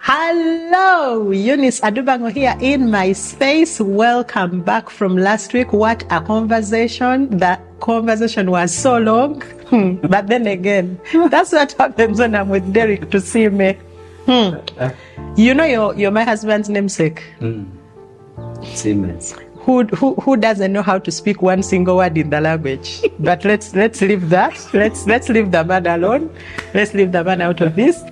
Hello, Eunice Adubango here in my space. Welcome back from last week. What a conversation. That conversation was so long. But then again, that's what happens when I'm with Derek to see me. You know you're my husband's namesake. Siemens. Who doesn't know how to speak one single word in the language? But let's leave that. Let's leave the man alone. Let's leave the man out of this.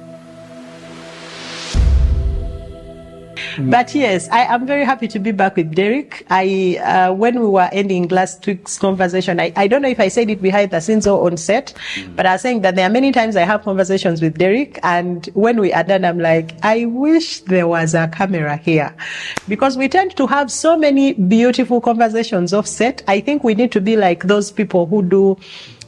But yes, I am very happy to be back with Derek. When we were ending last week's conversation, I don't know if I said it behind the scenes or on set, but I was saying that there are many times I have conversations with Derek, and when we are done, I'm like, I wish there was a camera here, because we tend to have so many beautiful conversations off set. I think we need to be like those people who do,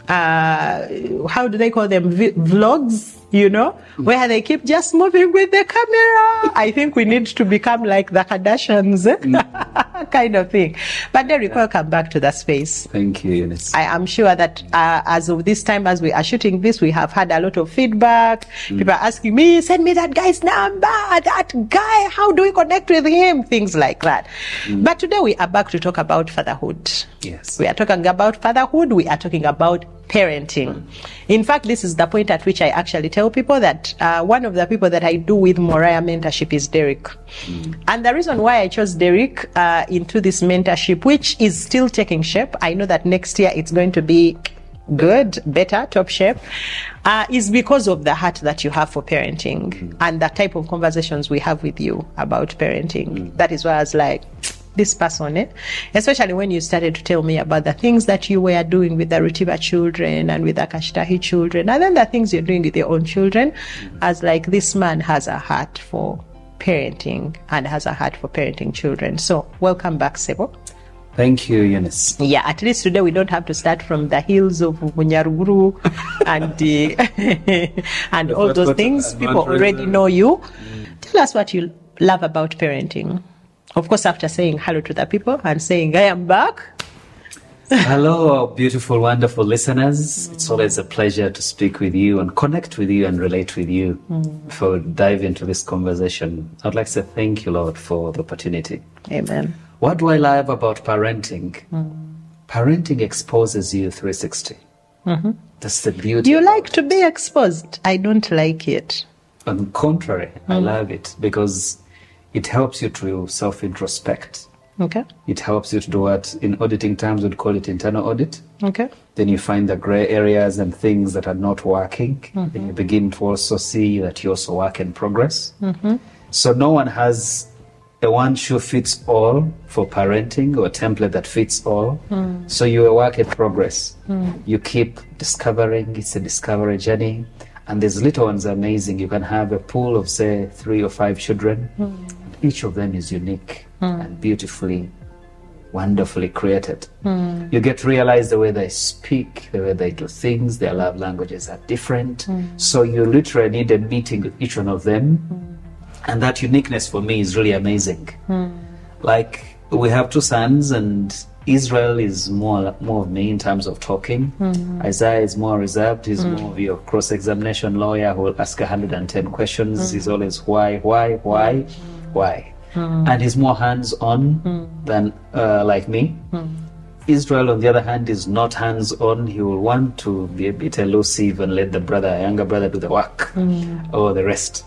how do they call them? Vlogs, you know, where they keep just moving with the camera. I think we need to become like the Kardashians, kind of thing. But Derek, welcome back to the space. Thank you, Eunice. I am sure that as of this time, as we are shooting this, we have had a lot of feedback. People are asking me, send me that guy's number, that guy, how do we connect with him? Things like that. But today we are back to talk about fatherhood. Yes. We are talking about fatherhood. We are talking about parenting. In fact, this is the point at which I actually tell people that one of the people that I do with Moriah mentorship is Derek. And the reason why I chose Derek into this mentorship, which is still taking shape, I know that next year it's going to be good, better, top shape, is because of the heart that you have for parenting and the type of conversations we have with you about parenting. That is why I was like, this person, especially when you started to tell me about the things that you were doing with the Rutiba children and with the Kashtahi children, and then the things you're doing with your own children, as like, this man has a heart for parenting and has a heart for parenting children. So welcome back, Sebo. Thank you, Eunice. Yeah, at least today we don't have to start from the hills of Munyaruguru and and all those things. People already know you. Tell us what you love about parenting. Of course, after saying hello to the people and saying, I am back. Hello, beautiful, wonderful listeners. It's always a pleasure to speak with you and connect with you and relate with you. Before we dive into this conversation, I'd like to say thank you, Lord, for the opportunity. Amen. What do I love about parenting? Parenting exposes you 360. That's the beauty. You like to be exposed. I don't like it. On the contrary, I love it because it helps you to self-introspect. Okay. It helps you to do what in auditing terms we'd call it internal audit. Okay. Then you find the gray areas and things that are not working. Then you begin to also see that you also work in progress. So no one has a one shoe fits all for parenting or a template that fits all. So you're a work in progress. You keep discovering. It's a discovery journey. And these little ones are amazing. You can have a pool of, say, 3 or 5 children. Each of them is unique and beautifully, wonderfully created. You get to realize the way they speak, the way they do things, their love languages are different. So you literally need a meeting with each one of them. And that uniqueness for me is really amazing. Like, we have 2 sons, and Israel is more of me in terms of talking. Isaiah is more reserved. He's more of your cross-examination lawyer who will ask 110 questions. He's always why? And he's more hands-on than like me. Israel, on the other hand, is not hands-on. He will want to be a bit elusive and let the younger brother do the work or the rest.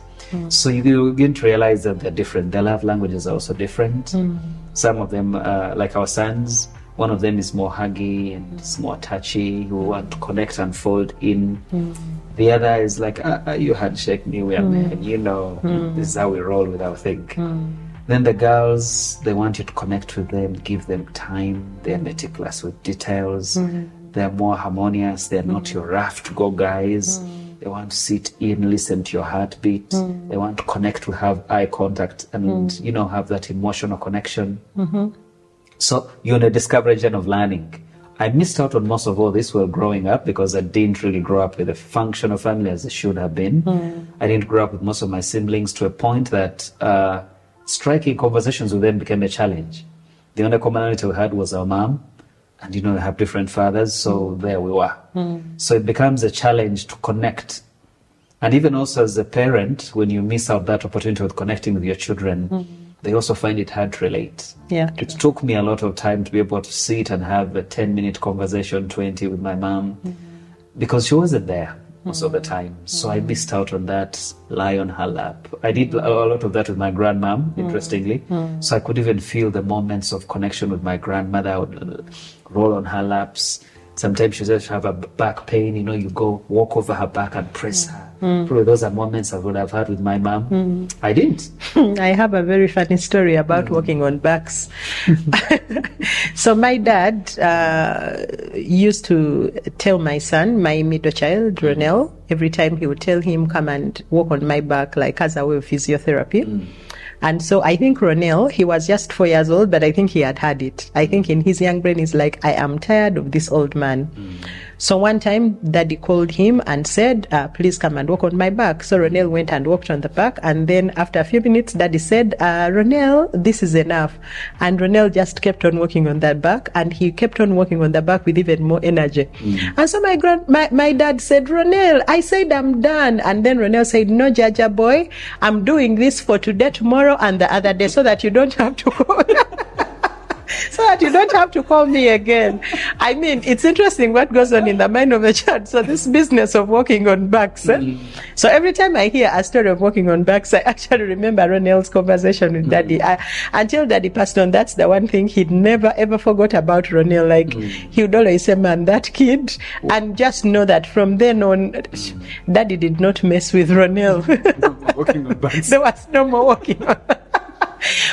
So you begin to realize that they're different. Their love languages are also different. Some of them, like our sons, one of them is more huggy and is more touchy. Who want to connect and fold in. The other is like, you handshake me, we are men, you know, this is how we roll with our thing. Then the girls, they want you to connect with them, give them time. They're meticulous with details. They're more harmonious. They're not your rough to go guys. They want to sit in, listen to your heartbeat. They want to connect, to have eye contact and, you know, have that emotional connection. So you're in a discovery journey of learning. I missed out on most of all this while growing up because I didn't really grow up with a functional family as it should have been. I didn't grow up with most of my siblings to a point that striking conversations with them became a challenge. The only commonality we had was our mom. And, you know, we have different fathers, so there we were. So it becomes a challenge to connect And even also as a parent, when you miss out that opportunity of connecting with your children, they also find it hard to relate. Yeah. It took me a lot of time to be able to sit and have a 10-minute conversation, 20 with my mom, because she wasn't there most of the time. So I missed out on that, lie on her lap. I did a lot of that with my grandmom, interestingly. So I could even feel the moments of connection with my grandmother. I would roll on her laps. Sometimes she says she have a back pain, you go walk over her back and press her. Probably those are moments I would have had with my mom. I didn't. I have a very funny story about walking on backs. So my dad used to tell my son, my middle child, Ronel, every time he would tell him, come and walk on my back, like as a way of physiotherapy. And so I think Ronel, he was just 4 years old, but I think he had it. I think in his young brain, he's like, I am tired of this old man. So one time, Daddy called him and said, please come and walk on my back. So Ronel went and walked on the back. And then after a few minutes, Daddy said, Ronel, this is enough. And Ronel just kept on walking on that back. And he kept on walking on the back with even more energy. And so my dad said, Ronel, I said I'm done. And then Ronel said, no, Jaja boy, I'm doing this for today, tomorrow, and the other day so that you don't have to go. So that you don't have to call me again. I mean, it's interesting what goes on in the mind of a child. So this business of walking on backs. So every time I hear a story of walking on backs, I actually remember Ronel's conversation with Daddy. Until Daddy passed on, that's the one thing he'd never ever forgot about Ronel. Like he would always say, man, that kid. And just know that from then on, Daddy did not mess with Ronel. Walking on backs. There was no more walking on.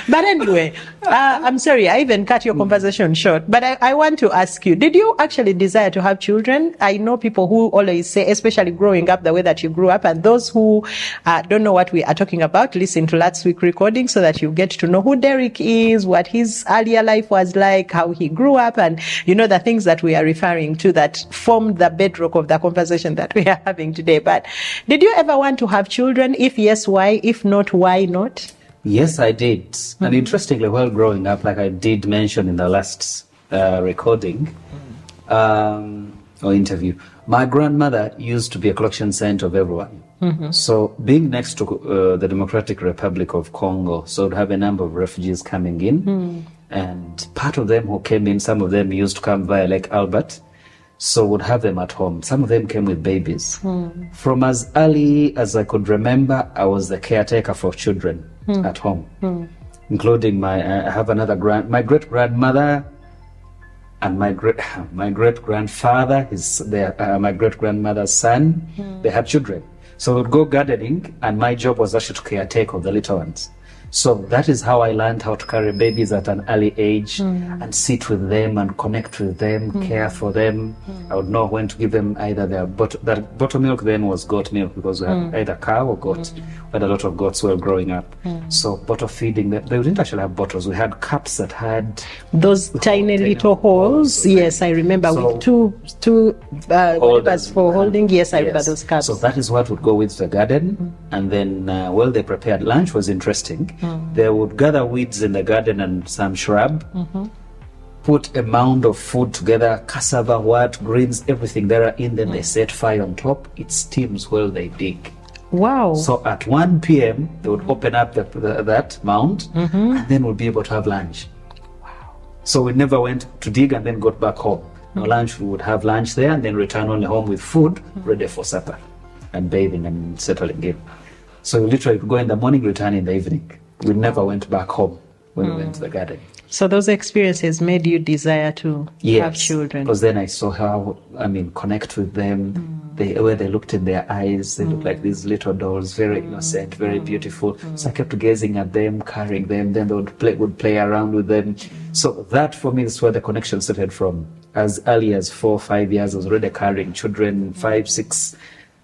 But anyway, I'm sorry, I even cut your conversation short. But I want to ask you, did you actually desire to have children? I know people who always say, especially growing up the way that you grew up, and those who don't know what we are talking about, listen to last week's recording so that you get to know who Derek is, what his earlier life was like, how he grew up, and the things that we are referring to that formed the bedrock of the conversation that we are having today. But did you ever want to have children? If yes, why? If not, why not? Yes, I did. And interestingly, while growing up, like I did mention in the last recording or interview, my grandmother used to be a collection center of everyone. So being next to the Democratic Republic of Congo, so to have a number of refugees coming in, and part of them who came in, some of them used to come via Lake Albert, so would have them at home. Some of them came with babies. From as early as I could remember, I was the caretaker for children at home, including I have another my great grandmother and my great grandfather. My great grandmother's son. They had children, so we'd go gardening, and my job was actually to caretake of the little ones. So that is how I learned how to carry babies at an early age and sit with them and connect with them, care for them. I would know when to give them either their bottle milk then was goat milk, because we had either cow or goat. We had a lot of goats while growing up. So bottle feeding, they didn't actually have bottles. We had cups that had those tiny little holes. Yes, I remember, with two holders for holding. Yes, I remember those cups. So that is what would go with the garden. And then while they prepared lunch was interesting. They would gather weeds in the garden and some shrub, put a mound of food together, cassava, greens, everything there in. Then they set fire on top. It steams while they dig. Wow. So at 1 p.m., they would open up that mound, and then we'll be able to have lunch. Wow. So we never went to dig and then got back home. No lunch, we would have lunch there and then return only home with food ready for supper and bathing and settling in. So we literally would go in the morning, return in the evening. We never went back home when we went to the garden. So those experiences made you desire to have children? Because then I saw how, connect with them. The way they looked in their eyes, they looked like these little dolls, very innocent, very beautiful. So I kept gazing at them, carrying them. Then they would play around with them. So that for me is where the connection started from. As early as 4 or 5 years, I was already carrying children, 5, 6.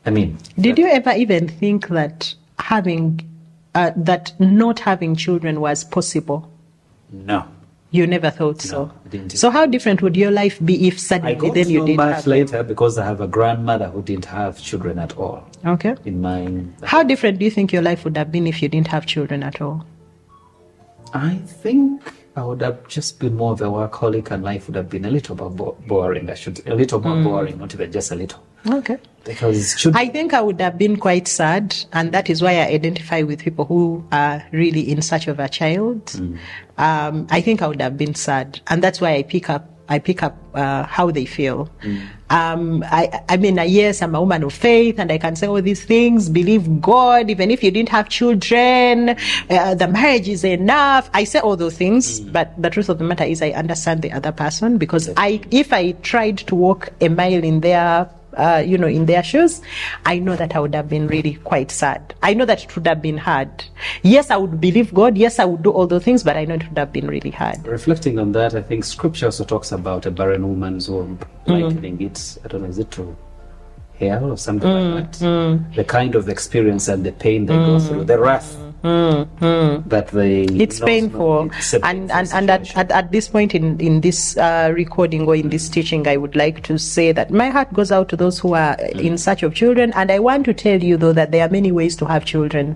Did you ever even think that not having children was possible? No. You never thought so? No, I didn't. So how different would your life be if suddenly then you didn't have later, because I have a grandmother who didn't have children at all. Okay. How different do you think your life would have been if you didn't have children at all? I think I would have just been more of a workaholic, and life would have been a little bit boring. A little more boring, not even just a little. Okay. Because should I think I would have been quite sad, and that is why I identify with people who are really in search of a child. I think I would have been sad, and that's why I pick up how they feel. I mean, yes, I'm a woman of faith, and I can say all these things, believe God, even if you didn't have children, the marriage is enough. I say all those things, but the truth of the matter is I understand the other person, because if I tried to walk a mile in their in their shoes, I know that I would have been really quite sad. I know that it would have been hard. Yes, I would believe God. Yes, I would do all those things, but I know it would have been really hard. Reflecting on that, I think Scripture also talks about a barren woman's womb, likening it, I don't know, is it to hell or something like that? The kind of experience and the pain they go through, the wrath that they... It's painful. And at this point in this recording or in this teaching, I would like to say that my heart goes out to those who are in search of children. And I want to tell you, though, that there are many ways to have children.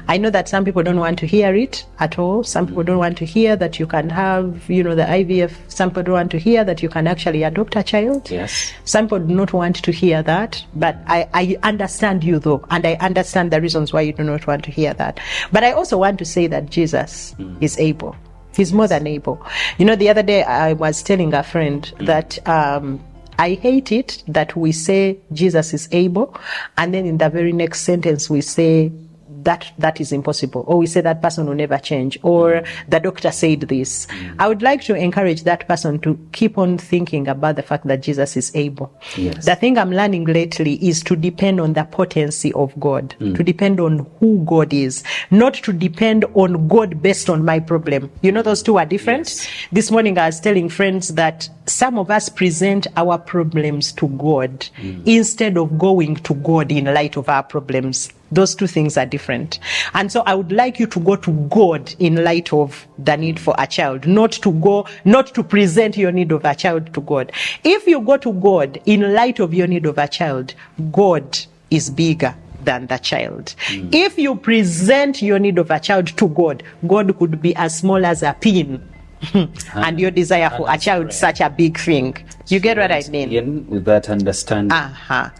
I know that some people don't want to hear it at all. Some people don't want to hear that you can have, the IVF. Some people don't want to hear that you can actually adopt a child. Yes. Some people do not want to hear that. But I understand you, though, and I understand the reasons why you do not want to hear that. But I also want to say that Jesus is able. He's more than able. The other day I was telling a friend that I hate it that we say Jesus is able, and then in the very next sentence we say that is impossible, or we say that person will never change, or the doctor said this. I would like to encourage that person to keep on thinking about the fact that Jesus is able. Yes. The thing I'm learning lately is to depend on the potency of God, to depend on who God is, not to depend on God based on my problem. Those two are different. Yes. This morning I was telling friends that some of us present our problems to God instead of going to God in light of our problems. Those two things are different. And so I would like you to go to God in light of the need for a child, not to present your need of a child to God. If you go to God in light of your need of a child, God is bigger than the child. If you present your need of a child to God, God could be as small as a pin. And your desire for a child such a big thing. You get what I mean? With that understanding.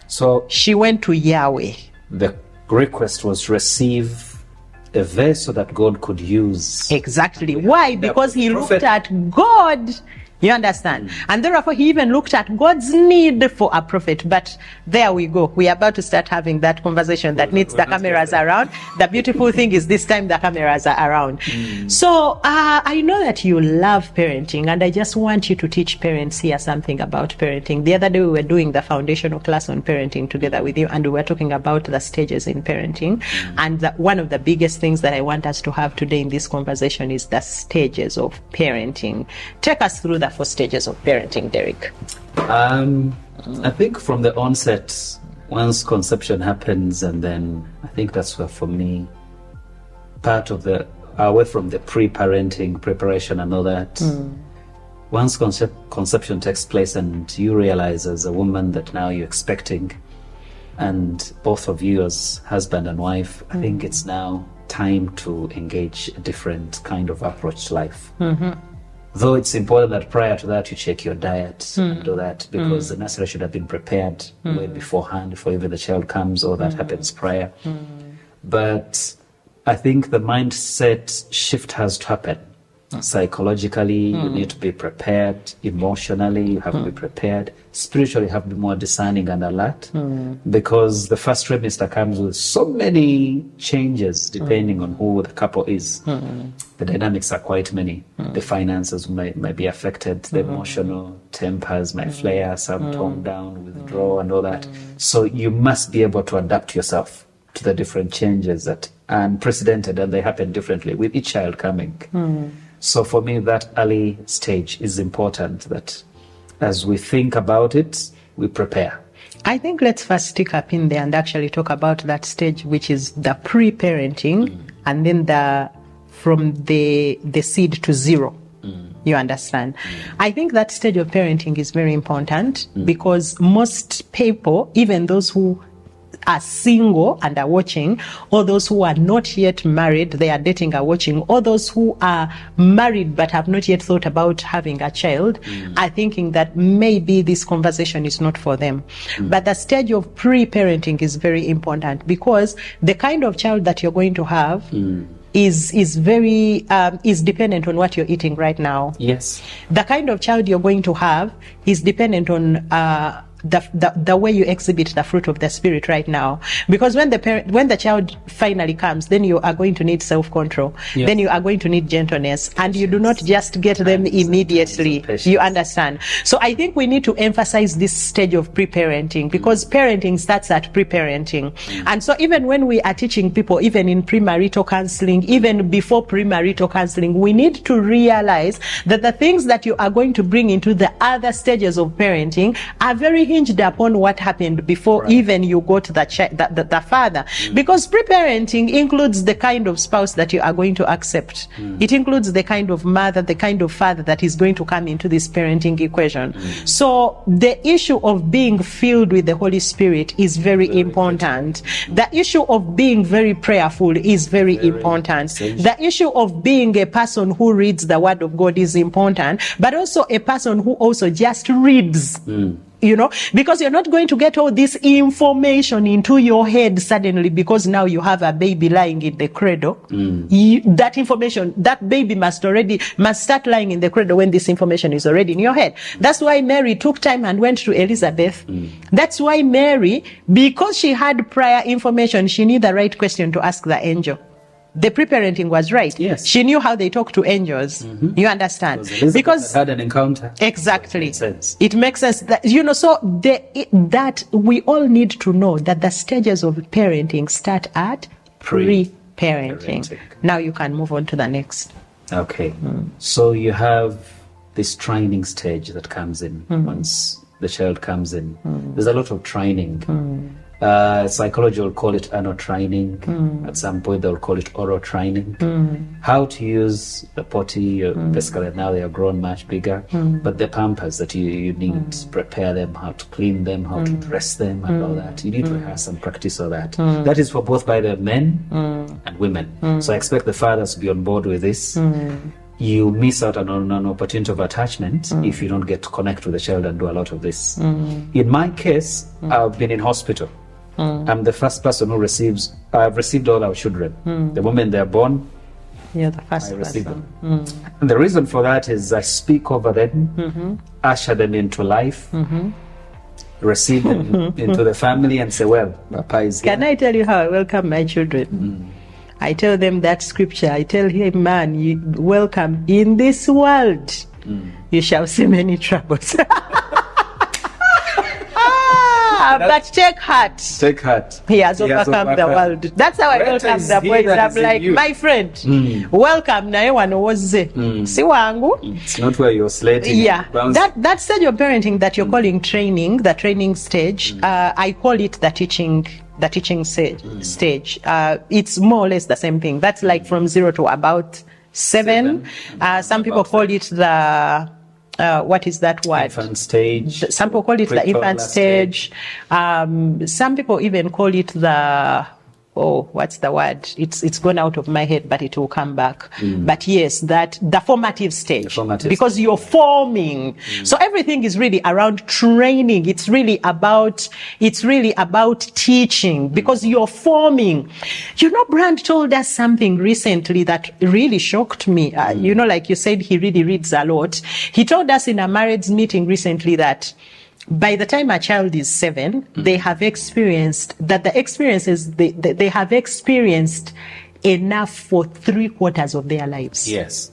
So she went to Yahweh. The request was to receive a vessel that God could use. Exactly. Why? Because he looked at God. You understand? And therefore he even looked at God's need for a prophet. But there we go. We are about to start having that conversation that needs the cameras around. The beautiful thing is this time the cameras are around. So I know that you love parenting, and I just want you to teach parents here something about parenting. The other day we were doing the foundational class on parenting together with you, and we were talking about the stages in parenting. And one of the biggest things that I want us to have today in this conversation is the stages of parenting. Take us through the 4 stages of parenting, Derek. I think from the onset, once conception happens, and then I think that's where, for me, part of away from the pre-parenting preparation and all that, once conception takes place and you realize as a woman that now you're expecting, and both of you as husband and wife, I think it's now time to engage a different kind of approach to life. Though it's important that prior to that you check your diet and do that, because the nursery should have been prepared way beforehand, before even the child comes, or that happens prior. But I think the mindset shift has to happen. Psychologically, you need to be prepared. Emotionally, you have to be prepared. Spiritually, you have to be more discerning and alert, because the first trimester comes with so many changes depending on who the couple is. The dynamics are quite many. The finances might be affected. The emotional tempers might flare, some tone down, withdraw, and all that. So you must be able to adapt yourself to the different changes that are unprecedented, and they happen differently with each child coming. So for me, that early stage is important, that as we think about it, we prepare. I think let's first stick up in there and actually talk about that stage, which is the pre-parenting, and then from the seed to zero. You understand? I think that stage of parenting is very important, because most people, even those who are single and are watching, or those who are not yet married, they are dating, are watching, or those who are married but have not yet thought about having a child, are thinking that maybe this conversation is not for them. But the stage of pre-parenting is very important, because the kind of child that you're going to have is very is dependent on what you're eating right now. Yes. The kind of child you're going to have is dependent on the way you exhibit the fruit of the spirit right now. Because when the child finally comes, then you are going to need self-control. Yes. Then you are going to need gentleness, and you do not just get them immediately. You understand? So I think we need to emphasize this stage of pre-parenting, because parenting starts at pre-parenting. And so even when we are teaching people, even in premarital counseling, even before premarital counseling, we need to realize that the things that you are going to bring into the other stages of parenting are very hinged upon what happened before even you go to the father. Because pre-parenting includes the kind of spouse that you are going to accept. It includes the kind of mother, the kind of father that is going to come into this parenting equation. So the issue of being filled with the Holy Spirit is very important. The issue of being very prayerful is very important. The issue of being a person who reads the Word of God is important, but also a person who also just reads. You know, because you're not going to get all this information into your head suddenly because now you have a baby lying in the cradle. That information, that baby must start lying in the cradle when this information is already in your head. That's why Mary took time and went to Elizabeth. That's why Mary, because she had prior information, she knew the right question to ask the angel. The pre-parenting was right. Yes. She knew how they talk to angels. You understand? Because had an encounter. Exactly. It makes sense. It makes sense that, you know, so that we all need to know that the stages of parenting start at pre-parenting. Now you can move on to the next. Okay. So you have this training stage that comes in once the child comes in. There's a lot of training. Psychology will call it anal training. At some point they'll call it oral training. How to use the potty, basically now they are grown much bigger, but the pampers that you need to prepare them, how to clean them, how to dress them and all that. You need to rehearse and practice all that. That is for both by the men and women. So I expect the fathers to be on board with this. You miss out on an opportunity of attachment if you don't get to connect with the child and do a lot of this. In my case, I've been in hospital. I'm the first person who I've received all our children. The moment they're born, you're the first I receive person. them. And the reason for that is I speak over them, usher them into life, receive them into the family and say, well, Papa is here. Can I tell you how I welcome my children? I tell them that scripture. I tell him, man, you welcome in this world. You shall see many troubles. But take heart. Take heart. He has overcome the world. That's how I welcome the boys. I'm like, my friend, welcome. Na one was si wangu. It's not where you're slating. Yeah, that stage of parenting that you're calling training, the training stage, I call it the teaching stage. It's more or less the same thing. That's like from 0 to about 7. Some people call it the what is that word? Infant stage. Some people call it the infant stage. Some people even call it the, what's the word? It's gone out of my head, but it will come back. But yes, the formative stage. Because you're forming. So everything is really around training. It's really about teaching, because you're forming. You know, Brand told us something recently that really shocked me. You know, like you said, he really reads a lot. He told us in a marriage meeting recently that by the time a child is 7, they have experienced that the experiences they have experienced enough for 3/4 of their lives. Yes.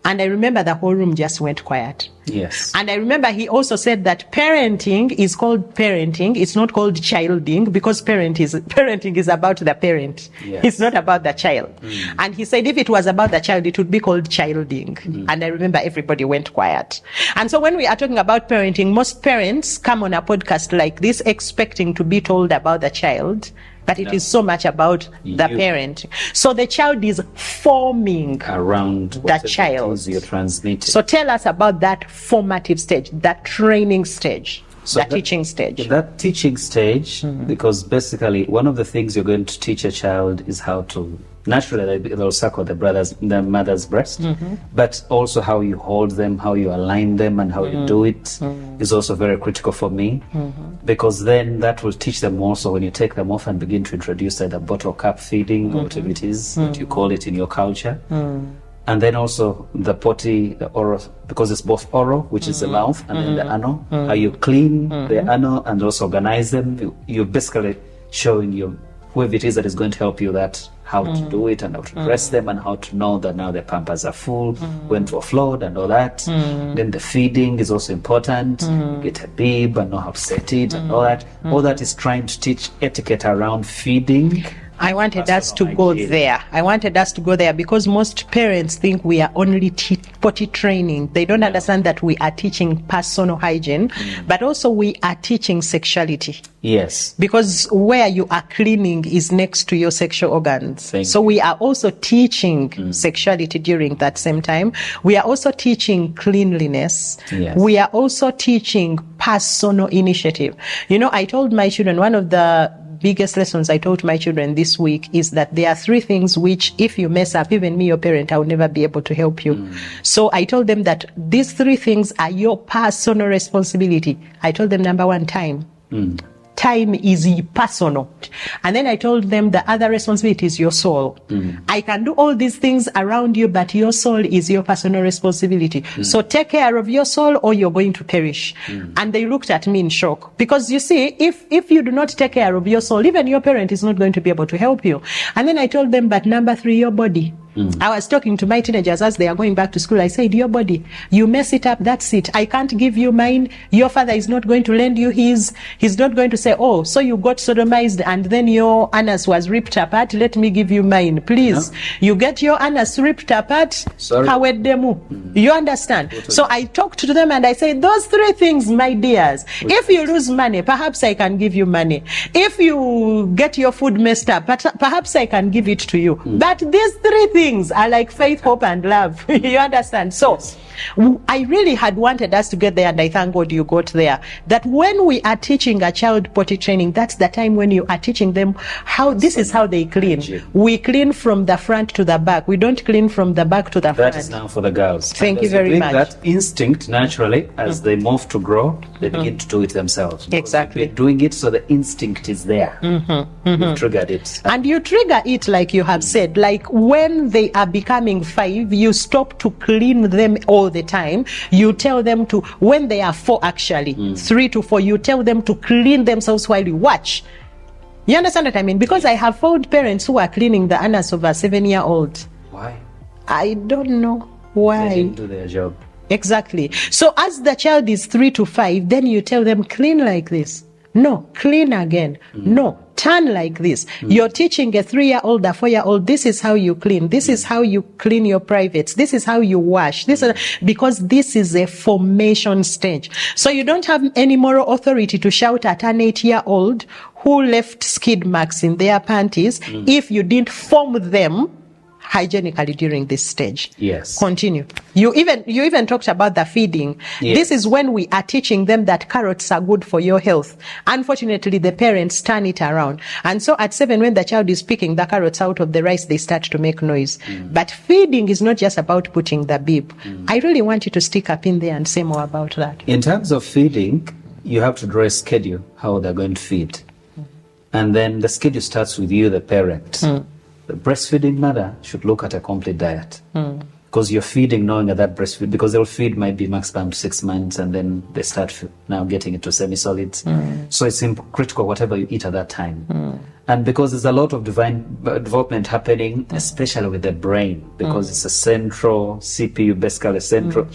And I remember the whole room just went quiet. Yes. And I remember he also said that parenting is called parenting. It's not called childing, because parenting is about the parent. Yes. It's not about the child. And he said if it was about the child, it would be called childing. And I remember everybody went quiet. And so when we are talking about parenting, most parents come on a podcast like this expecting to be told about the child. But it is so much about the parent. So the child is forming around the child. You're transmitting. So tell us about that formative stage, that training stage. So the teaching stage. That teaching stage, because basically one of the things you're going to teach a child is how to, naturally they'll suckle the mother's breast, but also how you hold them, how you align them, and how you do it is also very critical for me, because then that will teach them also when you take them off and begin to introduce either bottle cap feeding or whatever it is that you call it in your culture. And then also the potty, the oral, because it's both oral, which is the mouth, and then the anal, how you clean the anal and also organize them. You're basically showing whoever it is that is going to help you that how to do it and how to dress them and how to know that now the pampers are full, when to offload and all that. Then the feeding is also important. Get a bib and know how to set it and all that. All that is trying to teach etiquette around feeding. I wanted us to go there. I wanted us to go there because most parents think we are only potty training. They don't understand that we are teaching personal hygiene, but also we are teaching sexuality. Yes. Because where you are cleaning is next to your sexual organs. So we are also teaching sexuality during that same time. We are also teaching cleanliness. Yes. We are also teaching personal initiative. You know, I told my children, one of the biggest lessons I taught my children this week is that there are 3 things which, if you mess up, even me, your parent, I will never be able to help you. So I told them that these 3 things are your personal responsibility. I told them, number 1, time. Time is personal. And then I told them the other responsibility is your soul. I can do all these things around you, but your soul is your personal responsibility. So take care of your soul or you're going to perish. And they looked at me in shock. Because you see, if you do not take care of your soul, even your parent is not going to be able to help you. And then I told them, but number 3, your body. I was talking to my teenagers as they are going back to school. I said, your body, you mess it up, that's it. I can't give you mine. Your father is not going to lend you his. He's not going to say, oh, so you got sodomized and then your anus was ripped apart. Let me give you mine. Please, you get your anus ripped apart. Sorry. You understand? So I talked to them and I said, those 3 things, my dears, if you lose money, perhaps I can give you money. If you get your food messed up, perhaps I can give it to you. But these 3 things are like faith, hope, and love. You understand? So I really had wanted us to get there, and I thank God you got there. That when we are teaching a child potty training, that's the time when you are teaching them how this is how they clean. We clean from the front to the back. We don't clean from the back to the front. That is now for the girls. Thank you very much. That instinct, naturally, as they move to grow, they begin to do it themselves. Exactly. They're doing it, so the instinct is there. You've triggered it. And you trigger it, like you have said, like when they are becoming 5, you stop to clean them all the time. You tell them to, when they are 4 actually, 3 to 4, you tell them to clean themselves while you watch. You understand what I mean? Because I have found parents who are cleaning the anus of a 7-year-old. Why? I don't know why. They didn't do their job. Exactly. So as the child is 3 to 5, then you tell them, clean like this. No, clean again. No, turn like this. You're teaching a 3-year-old, a 4-year-old, this is how you clean. This is how you clean your privates. This is how you wash. Because this is a formation stage. So you don't have any moral authority to shout at an 8-year-old who left skid marks in their panties if you didn't form them hygienically during this stage. Yes. Continue. You even talked about the feeding. Yes. This is when we are teaching them that carrots are good for your health. Unfortunately, the parents turn it around. And so at 7, when the child is picking the carrots out of the rice, they start to make noise. But feeding is not just about putting the bib. I really want you to stick up in there and say more about that. In terms of feeding, you have to draw a schedule, how they're going to feed. And then the schedule starts with you, the parent. The breastfeeding mother should look at a complete diet. Because you're feeding knowing that breastfeed, because they'll feed might be maximum 6 months and then they start now getting into semi-solids. So it's critical whatever you eat at that time. And because there's a lot of development happening, especially with the brain, because it's a central CPU, basically a central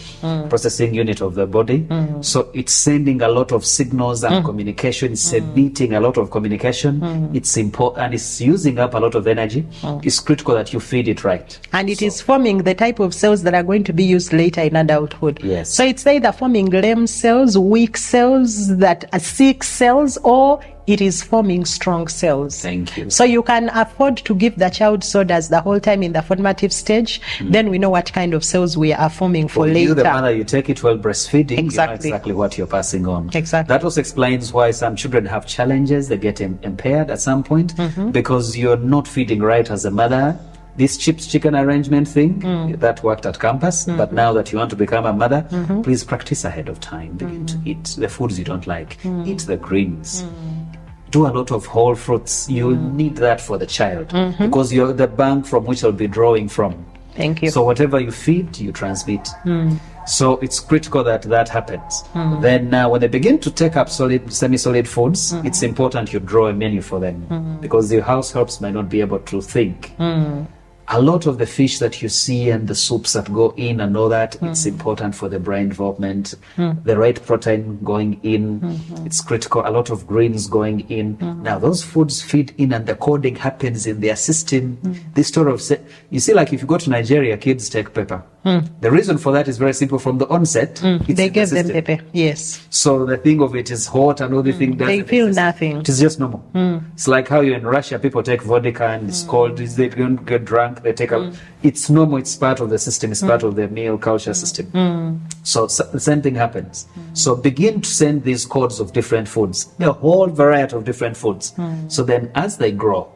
processing unit of the body. So it's sending a lot of signals and communication. It's emitting a lot of communication. It's important, and it's using up a lot of energy. It's critical that you feed it right. And it is forming the type of cells that are going to be used later in adulthood. Yes. So it's either forming lame cells, weak cells, that are sick cells, or it is forming strong cells. Thank you. So you can afford to give the child sodas the whole time in the formative stage. Then we know what kind of cells we are forming for later. You, the mother, you take it while breastfeeding, Exactly. you know exactly what you're passing on. Exactly. That also explains why some children have challenges, they get impaired at some point, because you're not feeding right as a mother. This chips chicken arrangement thing, that worked at campus, but now that you want to become a mother, please practice ahead of time. Begin to eat the foods you don't like. Eat the greens. Do a lot of whole fruits. You'll need that for the child, because you're the bank from which they'll be drawing from. Thank you. So whatever you feed, you transmit. So it's critical that that happens. Then when they begin to take up solid, semi-solid foods, it's important you draw a menu for them, because the house helps might not be able to think. A lot of the fish that you see and the soups that go in and all that, it's important for the brain development. The right protein going in, it's critical. A lot of greens going in. Now those foods feed in and the coding happens in their system. This sort of, you see, like if you go to Nigeria, kids take pepper. The reason for that is very simple. From the onset, They give them pepper, yes. So the thing of it is hot and all the thing doesn't They feel exist. nothing. It is just normal. It's like how you in Russia, people take vodka and it's cold. They don't get drunk. They take a. It's normal. It's part of the system. It's part of the meal culture system. So the same thing happens. So begin to send these codes of different foods, a whole variety of different foods. So then, as they grow,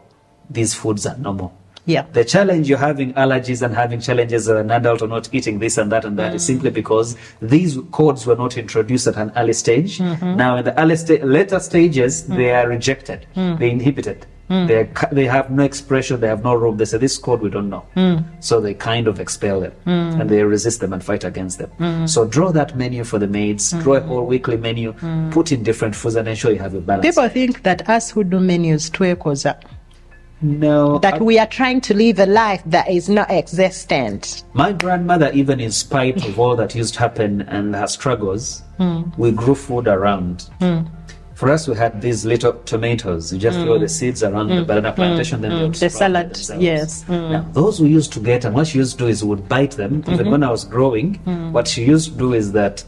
these foods are normal. Yeah. The challenge you're having allergies and having challenges as an adult or not eating this and that is simply because these codes were not introduced at an early stage. Now in the later stages, they are rejected. They're inhibited. They have no expression. They have no room. They say, this code we don't know. So they kind of expel them and they resist them and fight against them. So draw that menu for the maids, draw a whole weekly menu, put in different foods and ensure you have a balance. People think that us who do menus, twekoza, No. that we are trying to live a life that is not existent. My grandmother, even in spite of all that used to happen and her struggles, we grew food around. For us, we had these little tomatoes. You just throw the seeds around the banana plantation, then they would The sprout salad, themselves. yes. Now, those we used to get, and what she used to do is would bite them. Even when I was growing, what she used to do is that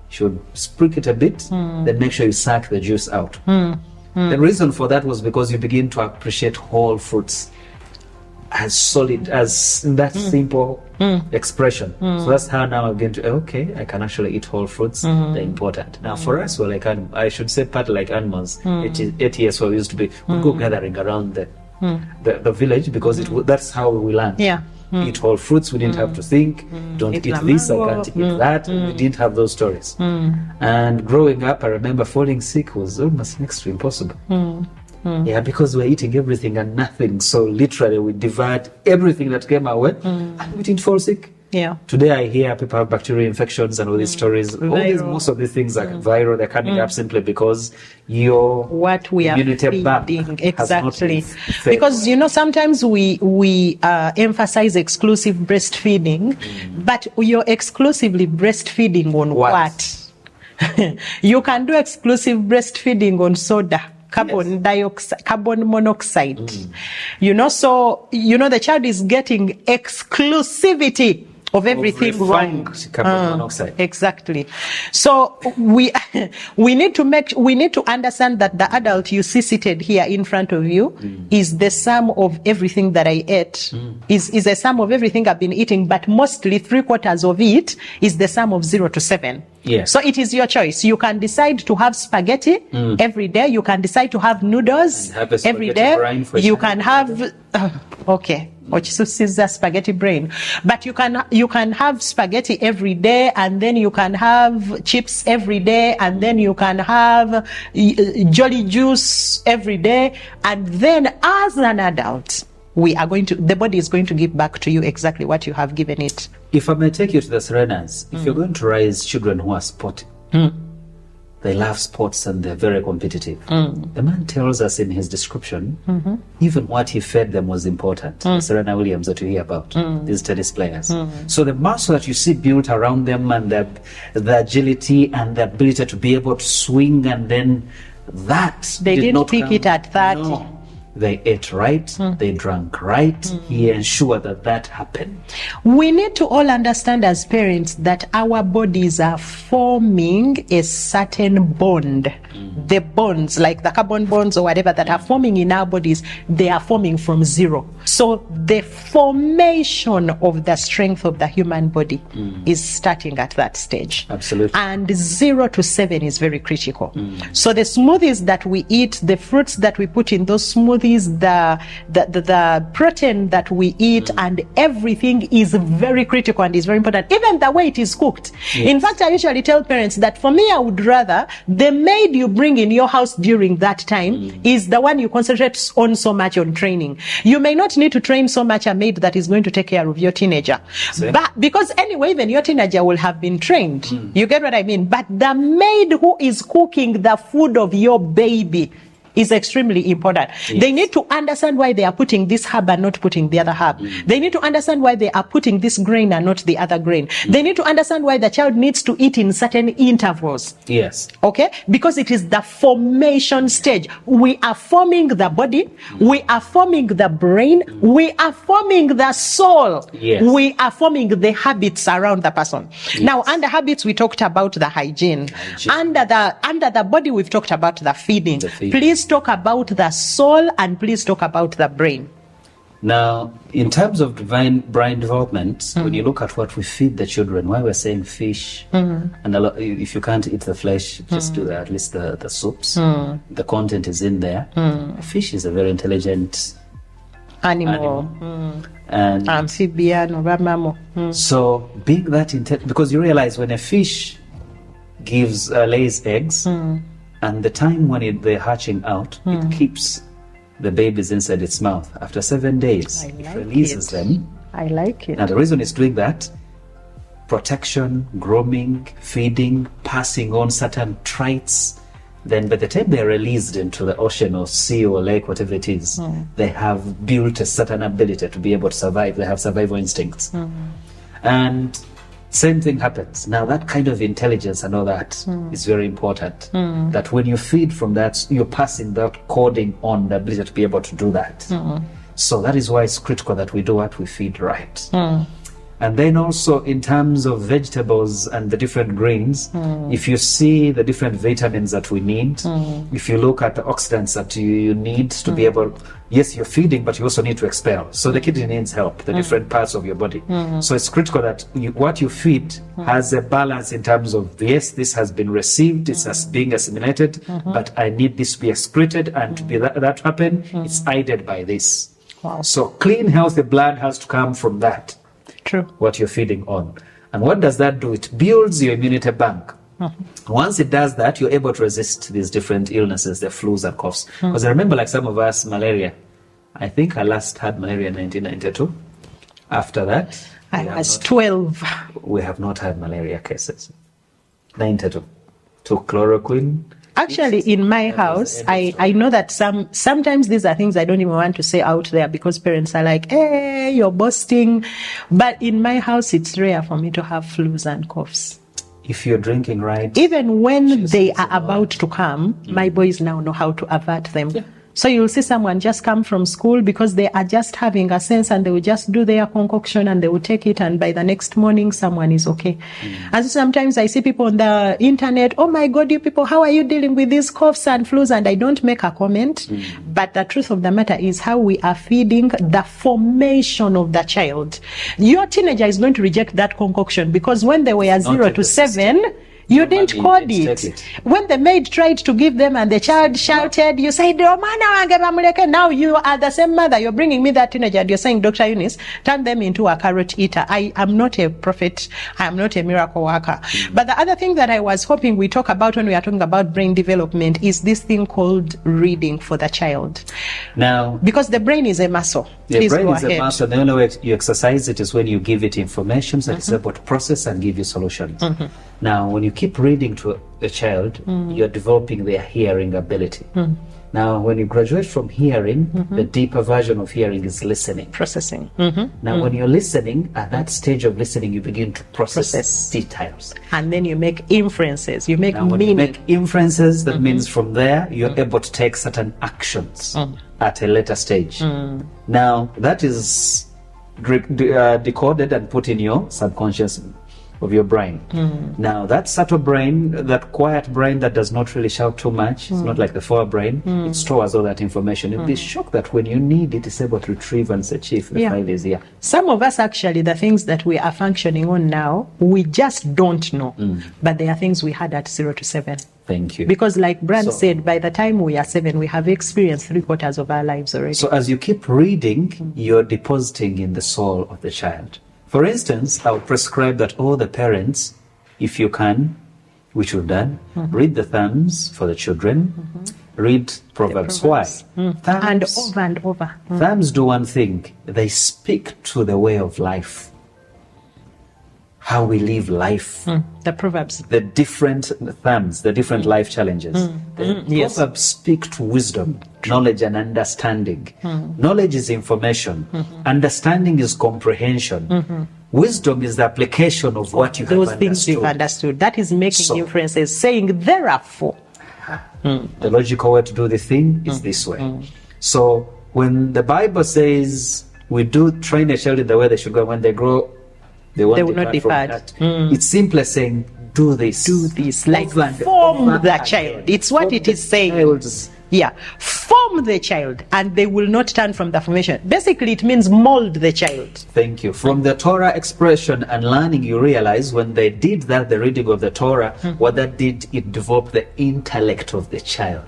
she would prick it a bit, then make sure you suck the juice out. The reason for that was because you begin to appreciate whole fruits as solid, as in that simple expression. So that's how now I'm going to, okay, I can actually eat whole fruits. They're important. Now for us, we're like, I should say partly like animals. 8 years where we used to be, we'd go gathering around the village because that's how we learned. Yeah. Eat whole fruits, we didn't have to think, don't Eat eat the this, I mango. can't eat that. We didn't have those stories. And growing up, I remember falling sick was almost next to impossible. Yeah, because we're eating everything and nothing. So literally we devoured everything that came our way and we didn't fall sick. Yeah. Today I hear people have bacterial infections and all these stories. Most of these things are viral. They're coming up simply because your What we are immunity bank feeding, has not exactly. been fed. Because sometimes we emphasize exclusive breastfeeding, but you're exclusively breastfeeding on what? You can do exclusive breastfeeding on soda, carbon dioxide, carbon monoxide. So the child is getting exclusivity of everything wrong. Carbon monoxide. Exactly. So we need to understand that the adult you see seated here in front of you is the sum of everything that I ate, is a sum of everything I've been eating, but mostly 3/4 of it is the sum of 0 to 7. Yes. So it is your choice. You can decide to have spaghetti every day. You can decide to have noodles And have a every spaghetti day. brine for You child. can have okay. Ochisusiza spaghetti brain. But you can have spaghetti every day, and then you can have chips every day, and then you can have jolly juice every day, and then as an adult, the body is going to give back to you exactly what you have given it. If I may take you to the Serenas, if you're going to raise children who are sporty, they love sports and they're very competitive. The man tells us in his description, even what he fed them was important. Serena Williams that you hear about, these tennis players. So the muscle that you see built around them and the agility and the ability to be able to swing, and then that They did didn't not pick come- it at 30. No. they ate right, they drank right. He ensured that that happened. We need to all understand as parents that our bodies are forming a certain bond. The bonds, like the carbon bonds or whatever that are forming in our bodies, they are forming from zero. So the formation of the strength of the human body is starting at that stage. Absolutely. And 0 to 7 is very critical. So the smoothies that we eat, the fruits that we put in those smoothies, the protein that we eat, and everything is very critical and is very important. Even the way it is cooked. Yes. In fact, I usually tell parents that for me, I would rather the maid you bring in your house during that time is the one you concentrate on so much on training. You may not need to train so much a maid that is going to take care of your teenager. But because anyway, even your teenager will have been trained. You get what I mean? But the maid who is cooking the food of your baby is extremely important. Yes. They need to understand why they are putting this herb and not putting the other herb. They need to understand why they are putting this grain and not the other grain. They need to understand why the child needs to eat in certain intervals. Yes. Okay? Because it is the formation stage. We are forming the body, we are forming the brain, we are forming the soul. Yes. We are forming the habits around the person. Yes. Now, under habits, we talked about the hygiene. Under the body, we've talked about the feeding. Please talk about the soul and please talk about the brain. Now, in terms of brain development, when you look at what we feed the children, why we're saying fish, and if you can't eat the flesh, just do at least the soups. The content is in there. Fish is a very intelligent Animal. And Amphibian or mammal. so being that because you realize when a fish gives lays eggs, and the time when they're hatching out, it keeps the babies inside its mouth. After 7 days, it releases them. I like it. Now the reason it's doing that, protection, grooming, feeding, passing on certain traits, then by the time they're released into the ocean or sea or lake, whatever it is, they have built a certain ability to be able to survive. They have survival instincts. And same thing happens. Now that kind of intelligence and all that is very important. That when you feed from that, you're passing that coding on, the ability to be able to do that. So that is why it's critical that we do what we feed right. And then also in terms of vegetables and the different greens, if you see the different vitamins that we need, if you look at the oxidants that you need to be able, yes, you're feeding, but you also need to expel. So the kidney needs help, the different parts of your body. So it's critical that what you feed has a balance in terms of, yes, this has been received, it's as being assimilated, but I need this to be excreted, and to be that happen, it's aided by this. Wow. So clean, healthy blood has to come from that. True. What you're feeding on. And what does that do? It builds your immunity bank. Once it does that, you're able to resist these different illnesses, the flus and coughs. Because I remember, like some of us, malaria. I think I last had malaria in 1992. After that, I was 12. we have not had malaria cases. 92. Took chloroquine. Actually, in my house, I know that sometimes these are things I don't even want to say out there because parents are like, hey, you're boasting. But in my house, it's rare for me to have flus and coughs. If you're drinking right. Even when they are about to come, my boys now know how to avert them. Yeah. So you'll see someone just come from school because they are just having a sense and they will just do their concoction and they will take it, and by the next morning someone is okay. And so sometimes I see people on the internet, oh my God, you people, how are you dealing with these coughs and flus? And I don't make a comment. But the truth of the matter is how we are feeding the formation of the child. Your teenager is going to reject that concoction because when they were 0 to 7, you didn't code it. When the maid tried to give them and the child shouted, you said, now you are the same mother. You're bringing me that teenager and you're saying, Dr. Eunice, turn them into a carrot eater. I am not a prophet. I am not a miracle worker. But the other thing that I was hoping we talk about when we are talking about brain development is this thing called reading for the child. Now, because the brain is a muscle. The brain is a muscle. The only way you exercise it is when you give it information so it's able to process and give you solutions. Now, when you keep reading to a child, you're developing their hearing ability. Now, when you graduate from hearing, the deeper version of hearing is listening. Processing. Now, when you're listening, at that stage of listening, you begin to process details. And then you make inferences. You make now, when meaning. you make inferences, that means from there, you're able to take certain actions. at a later stage. Now, that is decoded and put in your subconscious of your brain. Now, that subtle brain, that quiet brain that does not really shout too much, it's not like the forebrain, it stores all that information. You'll be shocked that when you need it, it's able to retrieve and say, Chief, the file is here. Some of us, actually, the things that we are functioning on now, we just don't know. But there are things we had at 0 to 7. Thank you. Because like Brand said, by the time we are 7, we have experienced 3/4 of our lives already. So as you keep reading, you're depositing in the soul of the child. For instance, I would prescribe that all the parents, if you can, which you've done, read the Psalms for the children, read Proverbs. Why? And over and over. Psalms do one thing. They speak to the way of life. How we live life. The Proverbs. The different Psalms, the different life challenges. The Proverbs speak to wisdom, knowledge and understanding. Knowledge is information. Understanding is comprehension. Wisdom is the application of what you have Those understood. things you've understood. That is making inferences, saying therefore. The logical way to do the thing is this way. So when the Bible says we do train a child in the way they should go, when they grow, they will not depart. It's simply saying, do this. Do this, like form the child. It's what it is saying. Yeah, form the child, and they will not turn from the formation. Basically, it means mold the child. Thank you. From the Torah expression and learning, you realize when they did that, the reading of the Torah, what that did, it developed the intellect of the child.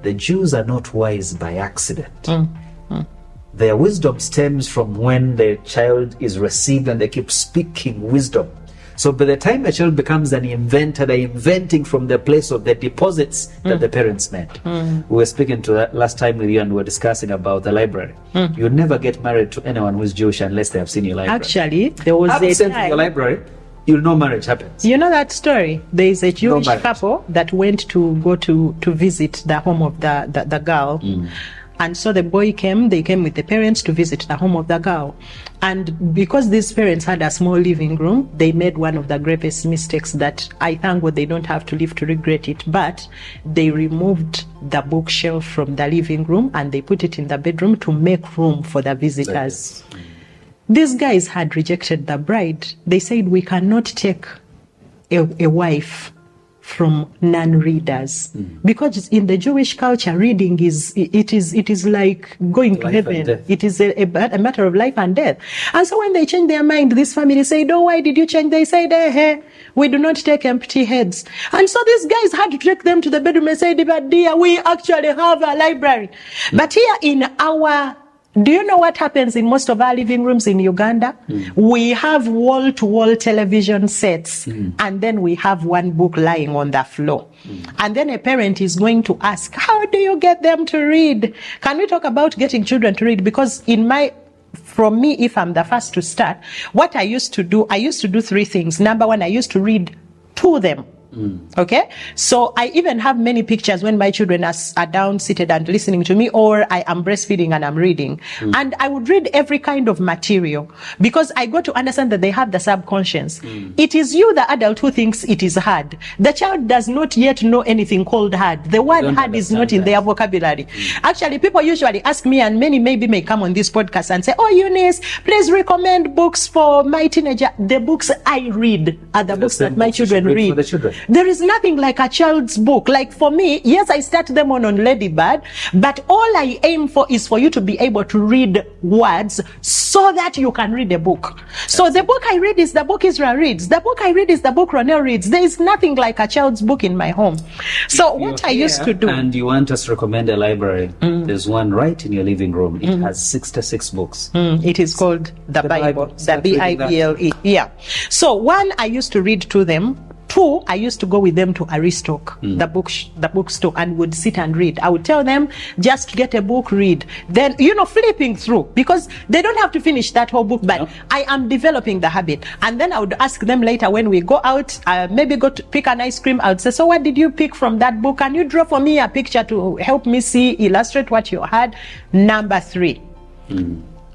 The Jews are not wise by accident. Their wisdom stems from when the child is received and they keep speaking wisdom. So by the time a child becomes an inventor, they're inventing from the place of the deposits that the parents made. We were speaking to that last time with you and we were discussing about the library. You'll never get married to anyone who's Jewish unless they have seen your library. Actually, there was Absent a time, your library, you'll know marriage happens. You know that story? There is a Jewish couple that went to go to visit the home of the girl. And so the boy came, they came with the parents to visit the home of the girl. And because these parents had a small living room, they made one of the gravest mistakes that I thank God they don't have to live to regret it. But they removed the bookshelf from the living room and they put it in the bedroom to make room for the visitors. These guys had rejected the bride. They said, we cannot take a wife from non-readers, because in the Jewish culture, reading is like going to heaven. It is a matter of life and death. And so when they changed their mind, this family said, "Oh, why did you change?" They said, "We do not take empty heads." And so these guys had to take them to the bedroom and say, "But dear, we actually have a library." But here in our do you know what happens in most of our living rooms in Uganda? We have wall-to-wall television sets, and then we have one book lying on the floor. And then a parent is going to ask, how do you get them to read? Can we talk about getting children to read? Because from me, if I'm the first to start, what I used to do 3 things. Number 1, I used to read to them. Okay, so I even have many pictures when my children are down seated and listening to me, or I am breastfeeding and I'm reading, and I would read every kind of material because I got to understand that they have the subconscious. It is you, the adult, who thinks it is hard. The child does not yet know anything called hard. The word hard is not in their vocabulary. Actually, people usually ask me, and many maybe may come on this podcast and say, "Oh, Eunice, please recommend books for my teenager." The books I read are the books that my children read. For the children. There is nothing like a child's book. Like for me, yes, I start them on Ladybird, but all I aim for is for you to be able to read words so that you can read a book. So the book I read is the book Israel reads. The book I read is the book Ronel reads. There is nothing like a child's book in my home. So what I used to do. And you want us to recommend a library. There's one right in your living room. It has 66 books. It is called the Bible. The Bible. Yeah. So 1, I used to read to them. 2, I used to go with them to Aristoc, the bookstore, and would sit and read. I would tell them, just get a book, read. Then, flipping through, because they don't have to finish that whole book, but I am developing the habit. And then I would ask them later when we go out, maybe go to pick an ice cream. I would say, so what did you pick from that book? Can you draw for me a picture to help me illustrate what you had? Number 3.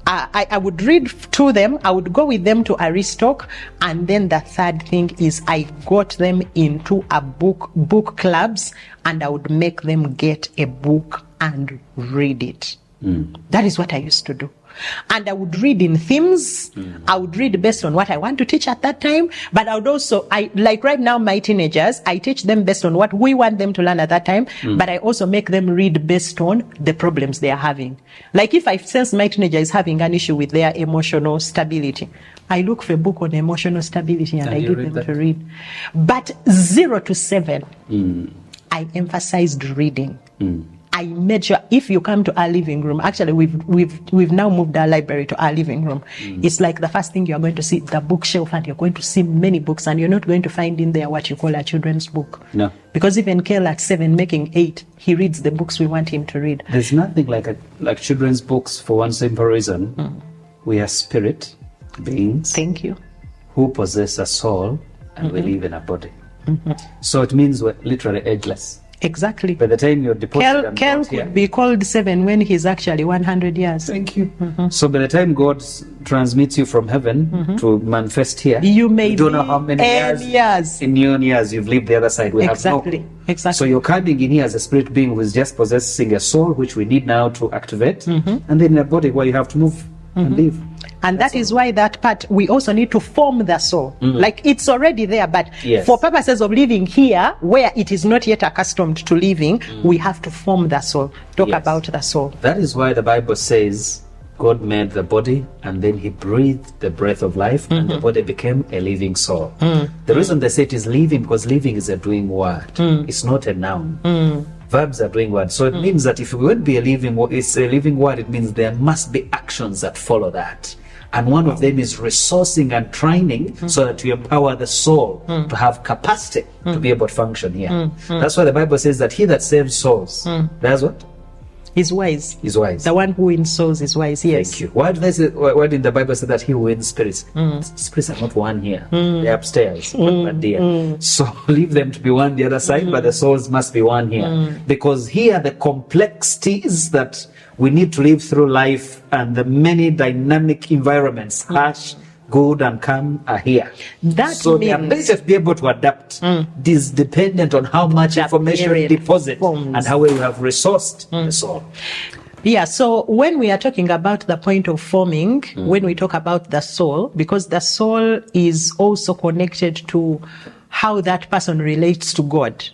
I would read to them, I would go with them to Aristoc, and then the 3rd thing is I got them into a book clubs, and I would make them get a book and read it. That is what I used to do. And I would read in themes. I would read based on what I want to teach at that time. But I would also, like right now, my teenagers, I teach them based on what we want them to learn at that time. But I also make them read based on the problems they are having. Like if I sense my teenager is having an issue with their emotional stability, I look for a book on emotional stability and I give them to read. But 0 to 7, I emphasized reading. I made sure if you come to our living room, actually we've now moved our library to our living room. It's like the first thing you're going to see, the bookshelf, and you're going to see many books, and you're not going to find in there what you call a children's book. No. Because even Kel at 7, making 8, he reads the books we want him to read. There's nothing like children's books for one simple reason. We are spirit beings. Thank you. Who possess a soul and we live in a body. So it means we're literally ageless. Exactly. By the time you're deposited, Kel could be called 7 when he's actually 100 years. Thank you. So by the time God transmits you from heaven to manifest here, you may don't know how many years in your years you've lived the other side. We have no clue. Exactly. So you're coming in here as a spirit being who is just possessing a soul, which we need now to activate, and then in a body where you have to move and live. And that is why that part, we also need to form the soul. Like it's already there, but for purposes of living here, where it is not yet accustomed to living, we have to form the soul. Talk about the soul. That is why the Bible says God made the body and then he breathed the breath of life and the body became a living soul. The reason they say it is living, because living is a doing word. It's not a noun. Verbs are doing words. So it means that if it would be a living word, it means there must be actions that follow that. And one of them is resourcing and training so that you empower the soul to have capacity to be able to function here. That's why the Bible says that he that saves souls, that's what? Is wise. Is wise. The one who wins souls is wise, yes. Thank you. Why did the Bible say that he who wins spirits? Spirits are not one here. They're upstairs. But dear. So leave them to be one the other side, but the souls must be one here. Because here the complexities that we need to live through life and the many dynamic environments, harsh, good and calm, are here. So the ability to be able to adapt is dependent on how much information you deposit and how well you have resourced the soul. Yeah, so when we are talking about the point of forming, when we talk about the soul, because the soul is also connected to how that person relates to God.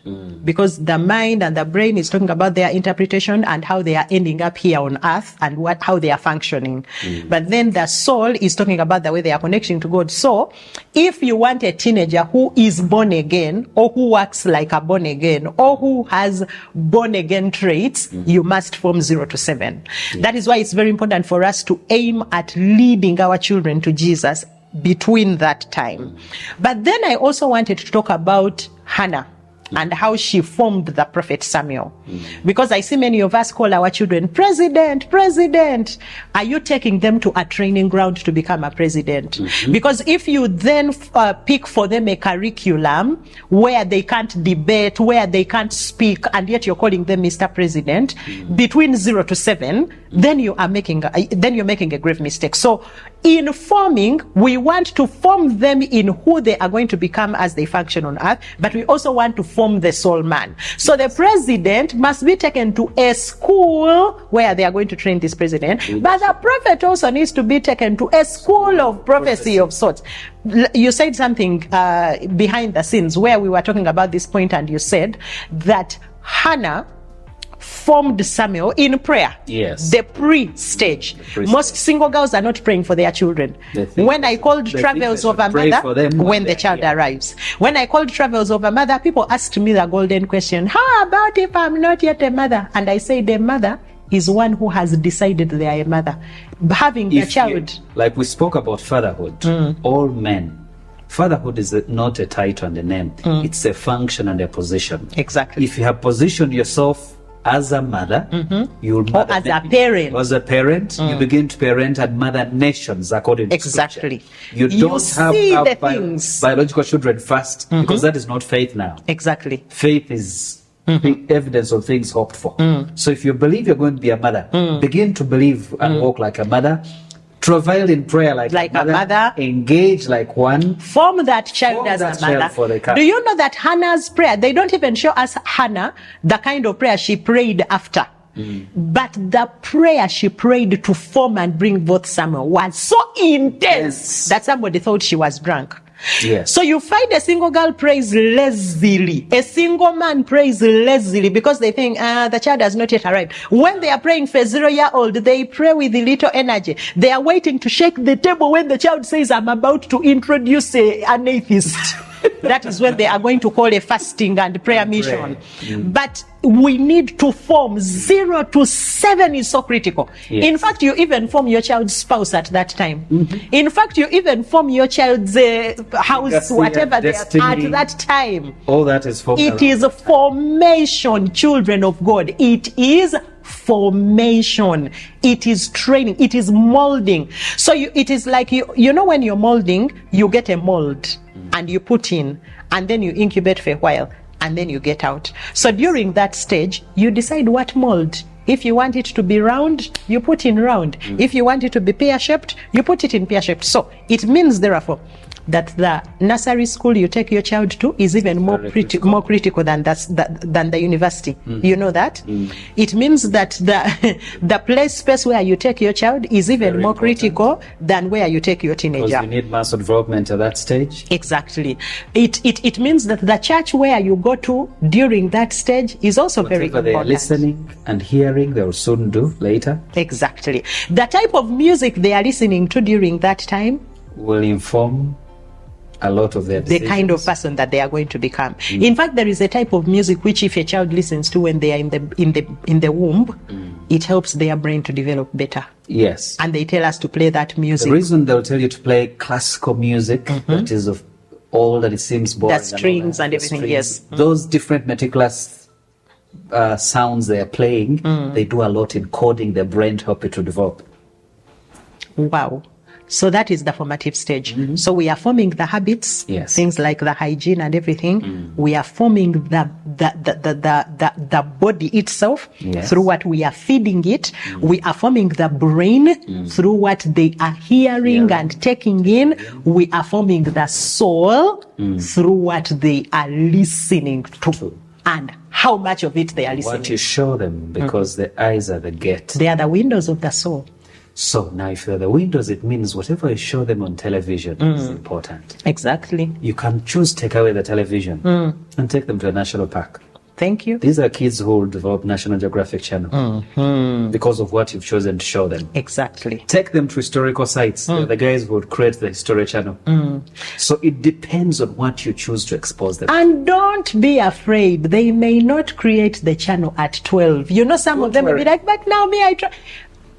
Because the mind and the brain is talking about their interpretation and how they are ending up here on earth and how they are functioning. But then the soul is talking about the way they are connecting to God. So if you want a teenager who is born again or who works like a born again or who has born again traits, you must form 0 to 7. That is why it's very important for us to aim at leading our children to Jesus between that time. But then I also wanted to talk about Hannah and how she formed the prophet Samuel. Because I see many of us call our children president. Are you taking them to a training ground to become a president? Because if you then pick for them a curriculum where they can't debate, where they can't speak, and yet you're calling them Mr. President, between 0 to 7, then you're making a grave mistake. So in forming, we want to form them in who they are going to become as they function on earth, but we also want to form the soul man. So the president must be taken to a school where they are going to train this president, but the prophet also needs to be taken to a school of prophecy of sorts. You said something behind the scenes where we were talking about this point, and you said that Hannah formed Samuel in prayer. Yes. The pre-stage. Most single girls are not praying for their children. When I called travels of a mother, when the child arrives. When I called travels of a mother, people asked me the golden question, how about if I'm not yet a mother? And I say the mother is one who has decided they are a mother. Having a child. Like we spoke about fatherhood, all men. Fatherhood is not a title and a name. It's a function and a position. Exactly. If you have positioned yourself as a mother, you'll mother as a parent. As a parent, you begin to parent and mother nations according to Exactly. Scripture. You don't have biological children first, because that is not faith now. Exactly. Faith is the evidence of things hoped for. So if you believe you're going to be a mother, begin to believe and walk like a mother. Travail in prayer like a mother. Engage like one. Form that child as a mother. Do you know that Hannah's prayer, they don't even show us Hannah, the kind of prayer she prayed after But the prayer she prayed to form and bring forth Samuel was so intense that somebody thought she was drunk. Yes. So you find a single girl prays lazily, a single man prays lazily because they think the child has not yet arrived. When they are praying for a 0-year-old, they pray with little energy. They are waiting to shake the table when the child says, I'm about to introduce an atheist. That is when they are going to call a fasting and prayer mission. But we need to form 0 to 7 is so critical. Yes. In fact, you even form your child's spouse at that time. In fact, you even form your child's house, whatever they are at that time. All that is formed. It is a formation, children of God. It is formation. It is training. It is molding. So it is like, you know, when you're molding, you get a mold and you put in, and then you incubate for a while, and then you get out. So during that stage, you decide what mold. If you want it to be round, you put in round. If you want it to be pear-shaped, you put it in pear-shaped. So it means, therefore, that the nursery school you take your child to is even more critical than the university. You know that? It means that the space where you take your child is even more critical than where you take your teenager. Because you need muscle development at that stage. Exactly. It means that the church where you go to during that stage is also very important. Whatever they are listening and hearing, they will soon do later. Exactly. The type of music they are listening to during that time will inform a lot of their decisions. The kind of person that they are going to become. In fact, there is a type of music which, if a child listens to when they are in the womb, it helps their brain to develop better. Yes. And they tell us to play that music. The reason they'll tell you to play classical music, that is of all that it seems boring. The strings and everything, yes. Those different meticulous sounds they are playing, they do a lot in coding their brain to help it to develop. Wow. So that is the formative stage. So we are forming the habits, things like the hygiene and everything. We are forming the body itself through what we are feeding it. We are forming the brain through what they are hearing and taking in. We are forming the soul through what they are listening to. And how much of it they are listening. What you show them, because the eyes are the gate. They are the windows of the soul. So now if they're the windows, it means whatever you show them on television is important. Exactly. You can choose take away the television and take them to a national park. Thank you. These are kids who will develop National Geographic Channel because of what you've chosen to show them. Exactly. Take them to historical sites. They're the guys who would create the History Channel. So it depends on what you choose to expose them. And don't be afraid. They may not create the channel at 12. You know, some of them will be like, but now me, I try.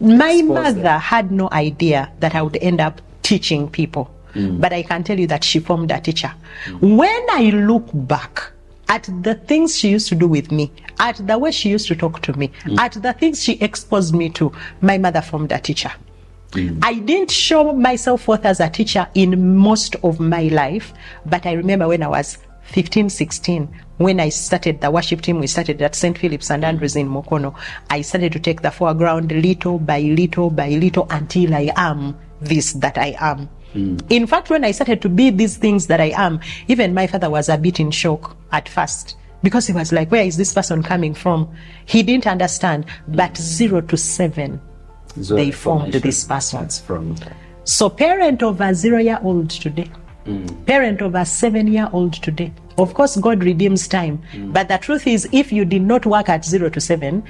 My mother had no idea that I would end up teaching people. But I can tell you that she formed a teacher. When I look back at the things she used to do with me, at the way she used to talk to me, at the things she exposed me to, my mother formed a teacher. I didn't show myself forth as a teacher in most of my life, but I remember when I was 15, 16, when I started the worship team, we started at St. Philip's and Andrews in Mokono. I started to take the foreground little by little by little until I am this that I am. In fact, when I started to be these things that I am, even my father was a bit in shock at first, because he was like, where is this person coming from? He didn't understand, but 0 to 7, they formed this person. So parent of a 0-year-old today, parent of a 7-year-old today. Of course, God redeems time. But the truth is, if you did not work at 0 to 7,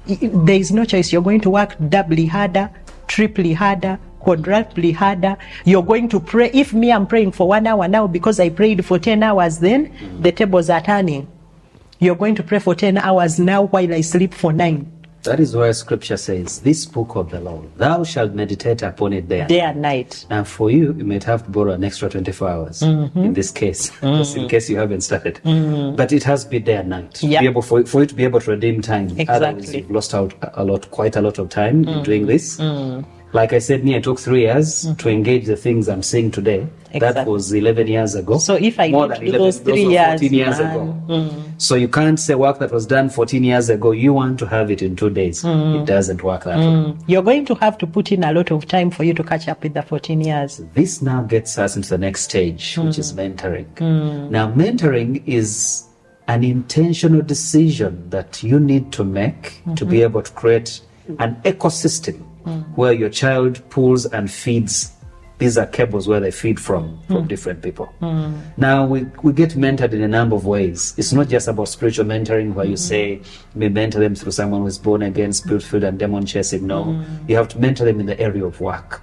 there is no choice. You're going to work doubly harder, triply harder, quadruply harder. You're going to pray. If me, I'm praying for 1 hour now because I prayed for 10 hours then, the tables are turning. You're going to pray for 10 hours now while I sleep for 9. That is why Scripture says, this book of the law, thou shalt meditate upon it day and night. Now for you, you might have to borrow an extra 24 hours in this case, just in case you haven't started. But it has to be day and night. To be able for you to be able to redeem time. Otherwise, you've lost out quite a lot of time in doing this. Like I said, I took 3 years to engage the things I'm seeing today. That was 11 years ago. So if I more did than 11, those 3 years, 14 years ago. So you can't say work that was done 14 years ago, you want to have it in 2 days. It doesn't work that way. You're going to have to put in a lot of time for you to catch up with the 14 years. This now gets us into the next stage, which is mentoring. Now, mentoring is an intentional decision that you need to make to be able to create an ecosystem where your child pulls and feeds. These are cables where they feed from different people. Now, we get mentored in a number of ways. It's not just about spiritual mentoring where you say, we mentor them through someone who's born again, spirit-filled and demon chasing. No, you have to mentor them in the area of work.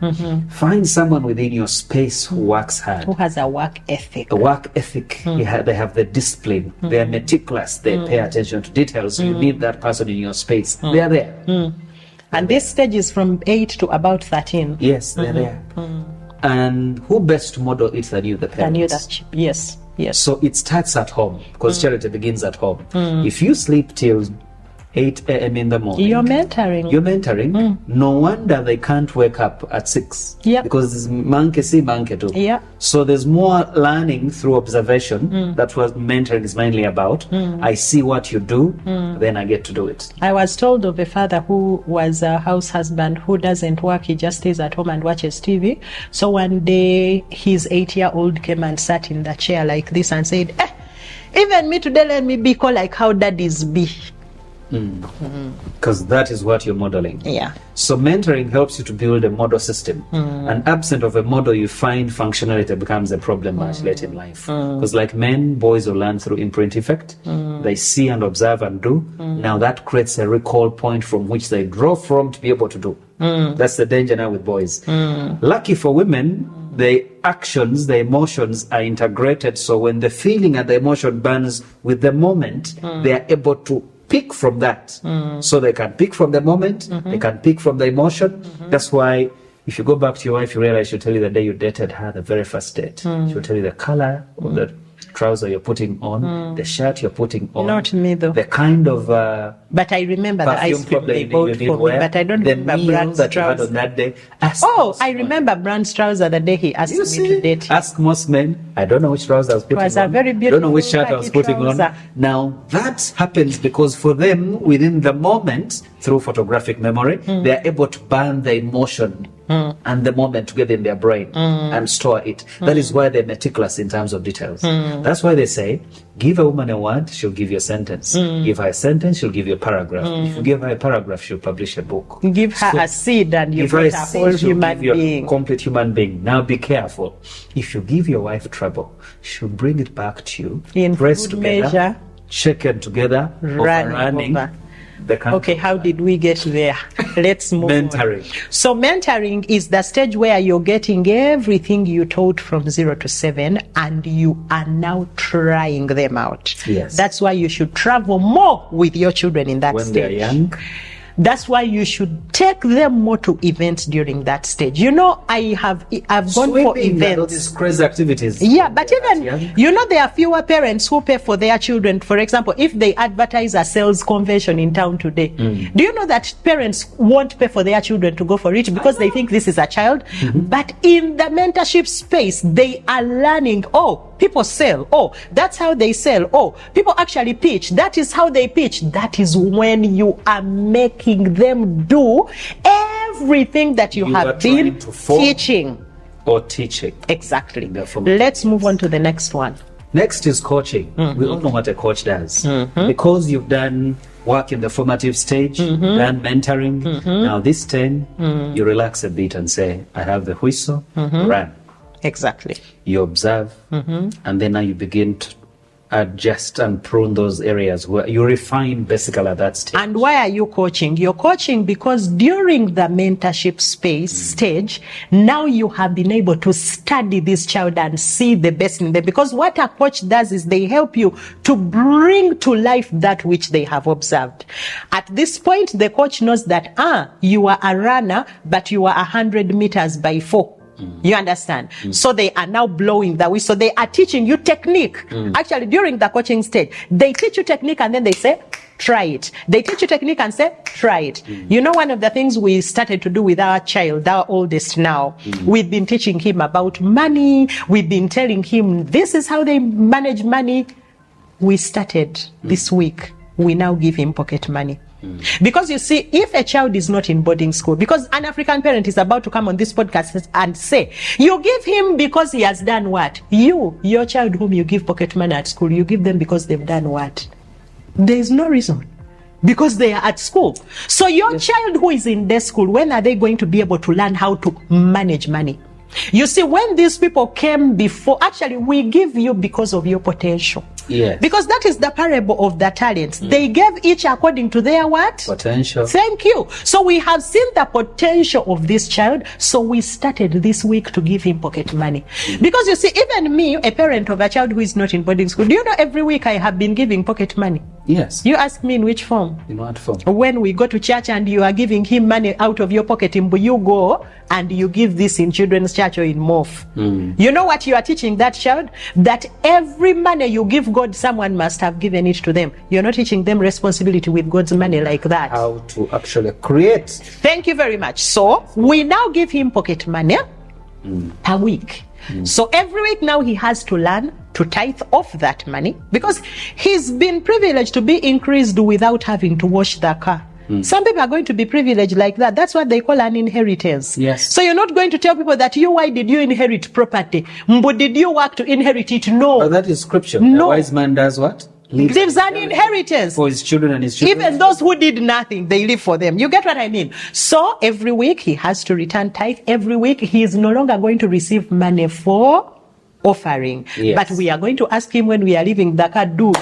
Find someone within your space who works hard. Who has a work ethic. A work ethic. They have the discipline. They are meticulous. They pay attention to details. You need that person in your space. They are there. And this stage is from 8 to about 13. Yes, they're there. And who best to model it than you, the parents? Yes. So it starts at home, because charity begins at home. If you sleep till 8 a.m. in the morning, you're mentoring. No wonder they can't wake up at 6. Because it's monkey see, monkey do. So there's more learning through observation. That's what mentoring is mainly about. I see what you do, then I get to do it. I was told of a father who was a house husband who doesn't work. He just stays at home and watches TV. So one day his 8-year-old came and sat in the chair like this and said, even me today, let me be called like how daddies be. Because that is what you're modeling. So mentoring helps you to build a model system. And absent of a model, you find functionality becomes a problem much later in life. Because like men, boys will learn through imprint effect. They see and observe and do. Now that creates a recall point from which they draw from to be able to do. That's the danger now with boys. Lucky for women, the actions, the emotions are integrated. So when the feeling and the emotion burns with the moment, they are able to pick from that. So they can pick from the moment, they can pick from the emotion. That's why if you go back to your wife, you realize she'll tell you the day you dated her, the very first date. She'll tell you the color of the trouser you're putting on, the shirt you're putting on. Not me though. The kind of but I remember the ice cream they bought for me, but I don't remember Brand's that trouser. you had on that day. I remember Brand's trouser the day he asked me to date him. Ask most men. I don't know which trouser I was putting on. It was a very beautiful, I don't know which shirt I was putting trouser on. Now that happens because for them, within the moment, through photographic memory, they are able to burn the emotion and the moment together in their brain and store it. That is why they're meticulous in terms of details. That's why they say, give a woman a word, she'll give you a sentence. Give her a sentence, she'll give you a paragraph. If you give her a paragraph, she'll publish a book. Give her a seed and you get a whole human being. A complete human being. Now be careful. If you give your wife trouble, she'll bring it back to you. In pressed good together, measure. Shaken together, running. Okay, how did we get there? Let's move mentoring. on. So mentoring is the stage where you're getting everything you taught from 0 to 7 and you are now trying them out. Yes. That's why you should travel more with your children in that when stage. They're young. That's why you should take them more to events during that stage. You know, I've gone for events. All these crazy activities. Yeah, but even, you know, there are fewer parents who pay for their children. For example, if they advertise a sales convention in town today, do you know that parents won't pay for their children to go for it because they think this is a child? But in the mentorship space, they are learning, people sell. That's how they sell. People actually pitch. That is how they pitch. That is when you are making them do everything that you have been teaching. Or teaching. Exactly. Let's move on to the next one. Next is coaching. We all know what a coach does. Because you've done work in the formative stage, done mentoring, now this 10, you relax a bit and say, I have the whistle, run. Exactly. You observe, and then now you begin to adjust and prune those areas where you refine basically at that stage. And why are you coaching? You're coaching because during the mentorship stage, now you have been able to study this child and see the best in them. Because what a coach does is they help you to bring to life that which they have observed. At this point, the coach knows that, you are a runner, but you are 100 meters by 4. You understand? So they are now blowing the whistle. So they are teaching you technique. Actually, during the coaching stage, they teach you technique and then they say, try it. They teach you technique and say, try it. You know, one of the things we started to do with our child, our oldest now, we've been teaching him about money. We've been telling him this is how they manage money. We started this week. We now give him pocket money. Because you see, if a child is not in boarding school, because an African parent is about to come on this podcast and say, you give him because he has done what? Your child whom you give pocket money at school, you give them because they've done what? There is no reason. Because they are at school. So your child who is in day school, when are they going to be able to learn how to manage money? You see, when these people came before, actually, we give you because of your potential. Yes. Because that is the parable of the talents. They gave each according to their what? Potential. Thank you. So we have seen the potential of this child. So we started this week to give him pocket money. Because you see, even me, a parent of a child who is not in boarding school, do you know every week I have been giving pocket money? Yes. You ask me in which form? In what form? When we go to church and you are giving him money out of your pocket, you go and you give this in children's church or in MOF. You know what you are teaching that child? That every money you give God, someone must have given it to them. You're not teaching them responsibility with God's money like that. How to actually create. Thank you very much. So we now give him pocket money a week. So every week now he has to learn to tithe off that money, because he's been privileged to be increased without having to wash the car. Some people are going to be privileged like that. That's what they call an inheritance. Yes. So you're not going to tell people that why did you inherit property? But did you work to inherit it? No. But that is scripture. No. A wise man does what? Gives an inheritance. For his children and his children. Even those who did nothing, they live for them. You get what I mean? So every week he has to return tithe. Every week he is no longer going to receive money for offering. Yes. But we are going to ask him when we are leaving the car, dude,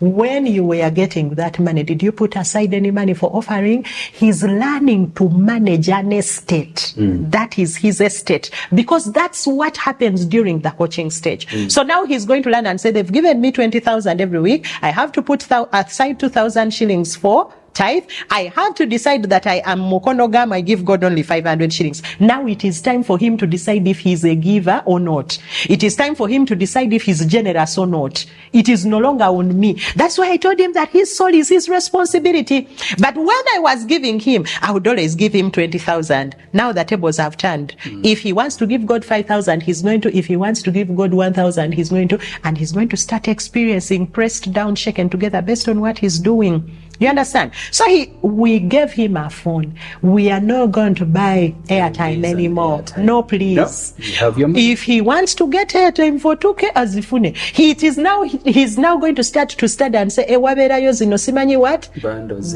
when you were getting that money, did you put aside any money for offering? He's learning to manage an estate. That is his estate. Because that's what happens during the coaching stage. So now he's going to learn and say, they've given me 20,000 every week. I have to put aside 2,000 shillings for tithe. I have to decide that I am Mokonogam. I give God only 500 shillings. Now it is time for him to decide if he's a giver or not. It is time for him to decide if he's generous or not. It is no longer on me. That's why I told him that his soul is his responsibility. But when I was giving him, I would always give him 20,000. Now the tables have turned. If he wants to give God 5,000, he's going to. If he wants to give God 1,000, he's going to. And he's going to start experiencing pressed down, shaken together based on what he's doing. You understand? So we gave him a phone. We are not going to buy airtime anymore. No, please. No, you have your money. If he wants to get airtime for 2K azifune, he's now going to start to study and say, waberayo zino simanyi what? Bandos,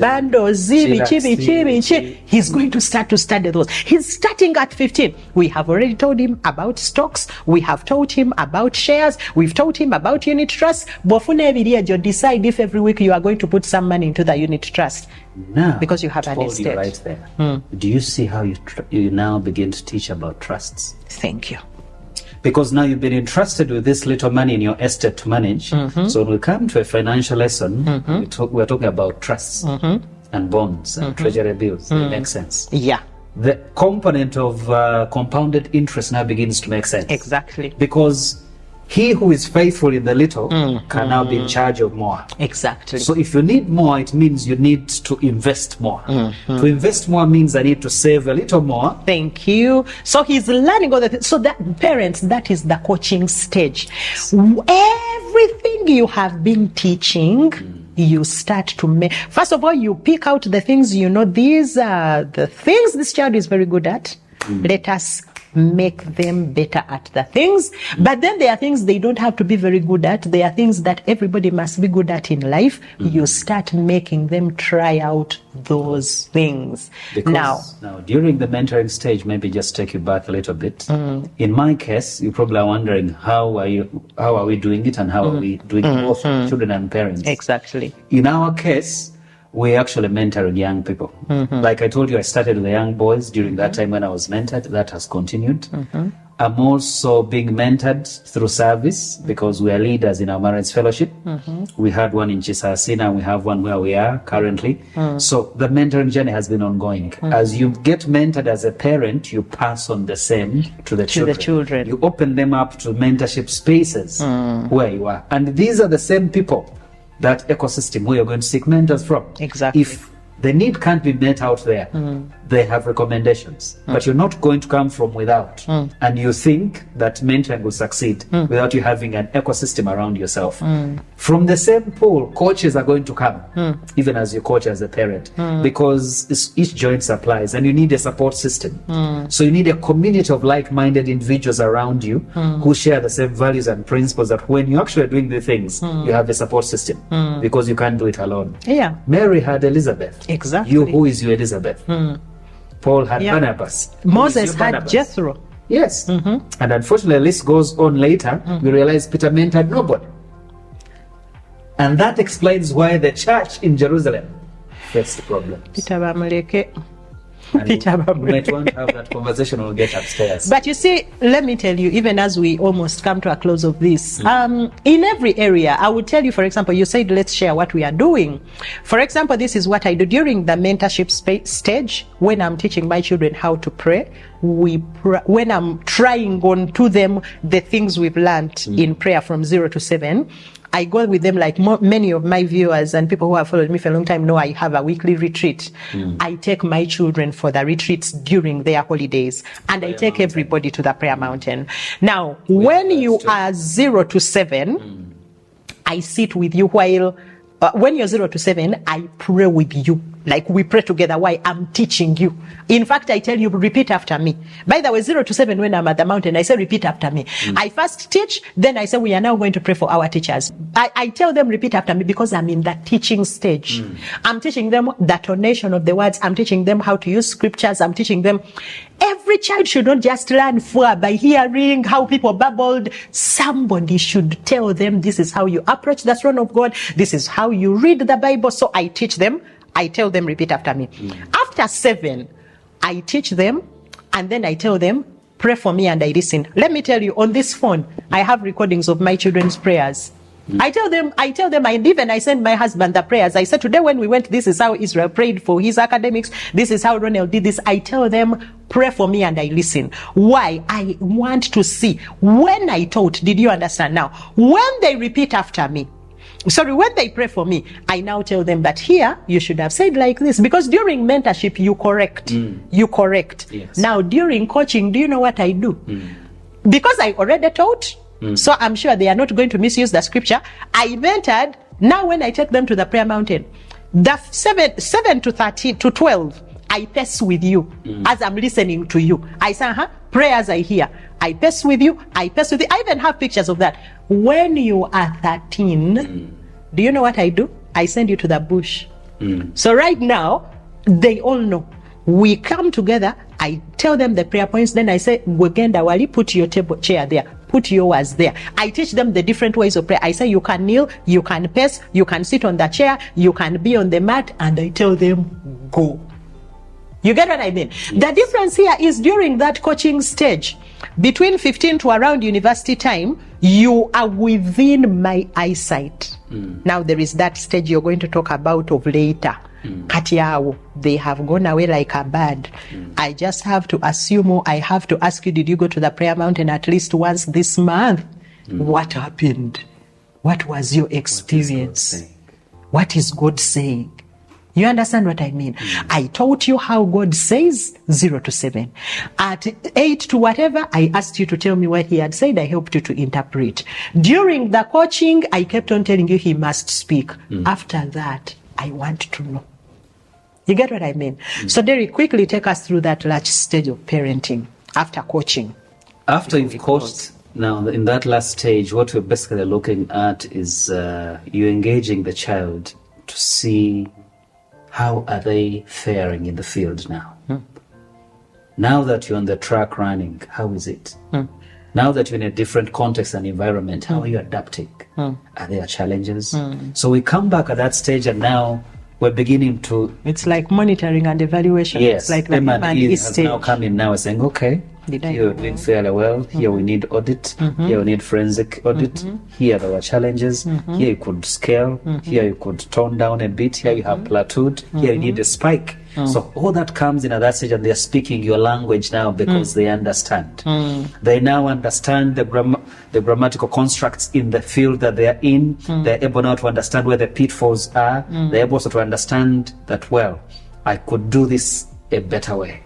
bichi. He's going to start to study those. He's starting at 15. We have already told him about stocks. We have taught him about shares. We've taught him about unit trusts. Bofune ebiriejo, decide if every week you are going to put some money into the unit trust. Now, because you have an told estate. you right there. Do you see how you now begin to teach about trusts? Thank you. Because now you've been entrusted with this little money in your estate to manage. So when we come to a financial lesson, we're talking about trusts and bonds and treasury bills. It makes sense. Yeah. The component of compounded interest now begins to make sense. Exactly. Because he who is faithful in the little can now be in charge of more. Exactly. So if you need more, it means you need to invest more. To invest more means I need to save a little more. Thank you. So he's learning all that. So that parents, that is the coaching stage. Everything you have been teaching, you start to make. First of all, you pick out the things you know. These are the things this child is very good at. Let us make them better at the things. But then there are things they don't have to be very good at. There are things that everybody must be good at in life. You start making them try out those things. Because now during the mentoring stage, maybe just take you back a little bit. In my case, you probably are wondering how are we doing it and how are we doing it, both children and parents. Exactly. In our case, we actually mentoring young people. Like I told you, I started with the young boys during that time when I was mentored. That has continued. I'm also being mentored through service because we are leaders in our marriage fellowship. We had one in Chisasina and we have one where we are currently. So the mentoring journey has been ongoing. As you get mentored as a parent, you pass on the same to the children. You open them up to mentorship spaces where you are. And these are the same people, that ecosystem where you're going to seek mentors from. Exactly. If the need can't be met out there, they have recommendations, but you're not going to come from without. And you think that mentoring will succeed without you having an ecosystem around yourself. From the same pool, coaches are going to come, even as you coach as a parent, because each joint supplies, and you need a support system. So you need a community of like-minded individuals around you who share the same values and principles, that when you're actually doing the things, you have a support system, because you can't do it alone. Yeah. Mary had Elizabeth. Exactly. You, who is your Elizabeth? Paul had Barnabas. Moses had Jethro. Yes. And unfortunately, the list goes on later. We realize Peter mentored nobody. And that explains why the church in Jerusalem faced problems. Peter Bamuleke. And we might want to have that conversation when we get upstairs. But you see, let me tell you, even as we almost come to a close of this, in every area, I would tell you, for example, you said, let's share what we are doing. For example, this is what I do during the mentorship stage, when I'm teaching my children how to pray. When I'm trying on to them the things we've learned in prayer from 0 to 7, I go with them, like many of my viewers and people who have followed me for a long time know I have a weekly retreat. I take my children for the retreats during their holidays, and I take everybody to the prayer mountain. Now, when you are 0 to 7, I sit with you while, when you're 0 to 7, I pray with you. Like we pray together. Why? I'm teaching you. In fact, I tell you, repeat after me. By the way, 0 to 7, when I'm at the mountain, I say, repeat after me. I first teach, then I say, we are now going to pray for our teachers. I tell them, repeat after me, because I'm in that teaching stage. I'm teaching them the tonation of the words. I'm teaching them how to use scriptures. I'm teaching them. Every child should not just learn by hearing how people babbled. Somebody should tell them, this is how you approach the throne of God. This is how you read the Bible. So I teach them. I tell them, repeat after me. After 7, I teach them, and then I tell them, pray for me, and I listen. Let me tell you, on this phone, I have recordings of my children's prayers. I tell them, and even I send my husband the prayers. I said, today when we went, this is how Israel prayed for his academics. This is how Ronald did this. I tell them, pray for me, and I listen. Why? I want to see. When I taught, did you understand now? When they repeat after me, when they pray for me, I now tell them that here, you should have said like this. Because during mentorship, you correct. You correct. Yes. Now, during coaching, do you know what I do? Because I already taught, so I'm sure they are not going to misuse the scripture. I mentored. Now, when I take them to the prayer mountain, the 7 to 13 to 12, I pace with you as I'm listening to you. I say, prayers I hear. I pace with you. I pace with you. I even have pictures of that. When you are 13, do you know what I do? I send you to the bush. So right now, they all know. We come together. I tell them the prayer points. Then I say, Gwegenda Wali, put your chair there. Put yours there. I teach them the different ways of prayer. I say, you can kneel, you can pace, you can sit on the chair, you can be on the mat, and I tell them, go. You get what I mean? Yes. The difference here is during that coaching stage, between 15 to around university time, you are within my eyesight. Now there is that stage you're going to talk about of later. Katiao, they have gone away like a bird. I just have to assume, or I have to ask you, did you go to the prayer mountain at least once this month? What happened? What was your experience? What is God saying? You understand what I mean? I taught you how God says 0 to 7. At 8 to whatever, I asked you to tell me what he had said. I helped you to interpret. During the coaching, I kept on telling you he must speak. After that, I want to know. You get what I mean? So Derek, quickly take us through that last stage of parenting after coaching. After you've coached, now in that last stage, what we're basically looking at is you engaging the child to see how are they faring in the field now. Now that you're on the track running, how is it? Now that you're in a different context and environment, how are you adapting? Are there challenges? So we come back at that stage, and now we're beginning to... It's like monitoring and evaluation. Yes, it's like the M&E has now come in now and saying, okay, here you're doing fairly well, here we need audit, here we need forensic audit, here there were challenges, here you could scale, here you could tone down a bit, here you have plateaued, here you need a spike. So all that comes in at that stage, and they're speaking your language now because they understand. They now understand the grammatical constructs in the field that they are in. They're able now to understand where the pitfalls are. They're able to understand that, well, I could do this a better way.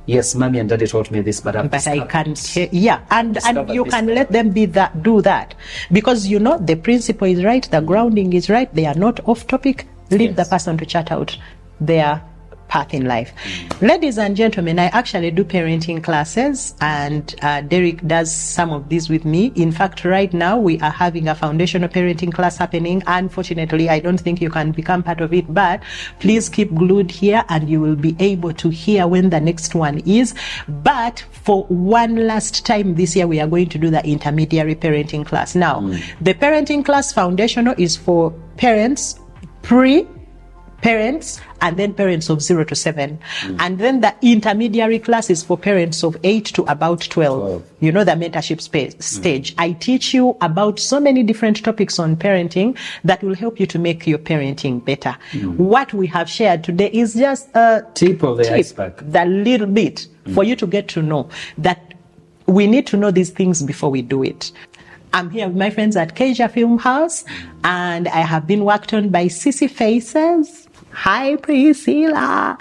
Yes, mommy and daddy taught me this, but I discovered can't. Yeah, and you this can better let them do that, because the principle is right, the grounding is right. They are not off topic. Leave the person to chart out their path in life. Ladies and gentlemen, I actually do parenting classes, and Derek does some of these with me. In fact, right now we are having a foundational parenting class happening. Unfortunately, I don't think you can become part of it, but please keep glued here and you will be able to hear when the next one is. But for one last time this year, we are going to do the intermediary parenting class. Now, the parenting class foundational is for parents, parents, and then parents of 0 to 7. And then the intermediary class is for parents of 8 to about 12. The mentorship stage. I teach you about so many different topics on parenting that will help you to make your parenting better. What we have shared today is just a tip of the iceberg. The little bit for you to get to know that we need to know these things before we do it. I'm here with my friends at Keja Film House, and I have been worked on by Sissy Faces. Hi, Priscilla.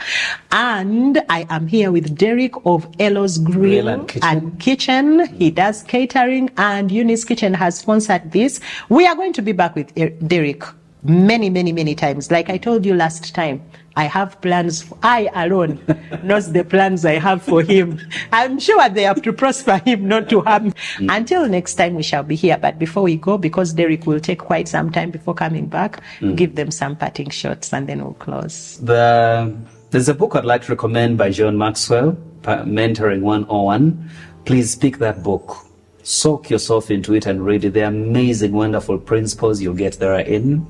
And I am here with Derek of Elo's Grill and Kitchen. He does catering, and Eunice Kitchen has sponsored this. We are going to be back with Derek many times. Like I told you last time, I have plans. I alone knows the plans I have for him. I'm sure they have to prosper him, not to harm. Until next time, we shall be here. But before we go, because Derek will take quite some time before coming back, give them some parting shots and then we'll close. There's a book I'd like to recommend by John Maxwell, Mentoring 101. Please pick that book. Soak yourself into it and read it. The amazing, wonderful principles you get therein.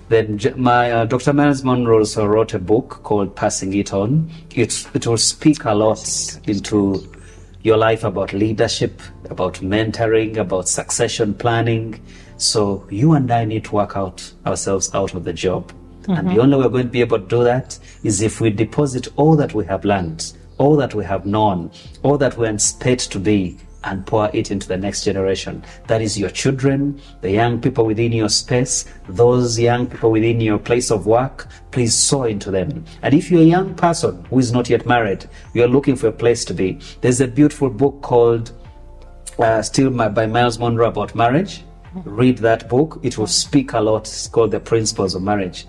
Then Dr. Miles Monroe also wrote a book called Passing It On. It will speak a lot into your life about leadership, about mentoring, about succession planning. So you and I need to work ourselves out of the job. And the only way we're going to be able to do that is if we deposit all that we have learned, all that we have known, all that we anticipate to be, and pour it into the next generation. That is your children, the young people within your space, those young people within your place of work. Please sow into them. And if you're a young person who is not yet married, you're looking for a place to be, there's a beautiful book called by Miles Monroe about marriage. Read that book. It will speak a lot. It's called The Principles of Marriage.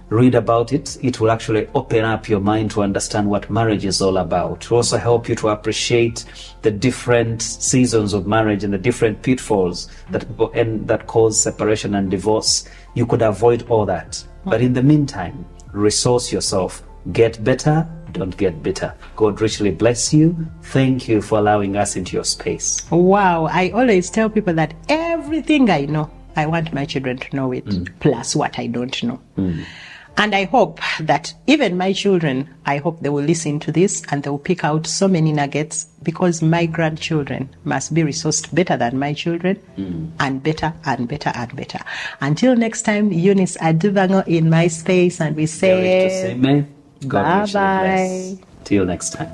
Read about it. It will actually open up your mind to understand what marriage is all about. It will also help you to appreciate the different seasons of marriage and the different pitfalls that cause separation and divorce. You could avoid all that. But in the meantime, resource yourself. Get better. Don't get bitter. God richly bless you. Thank you for allowing us into your space. Wow. I always tell people that everything I know, I want my children to know it, plus what I don't know. And I hope that even my children, I hope they will listen to this and they will pick out so many nuggets, because my grandchildren must be resourced better than my children, and better and better and better. Until next time, Eunice Adubango in my space, and we say, God richly bless. bye-bye. Till next time.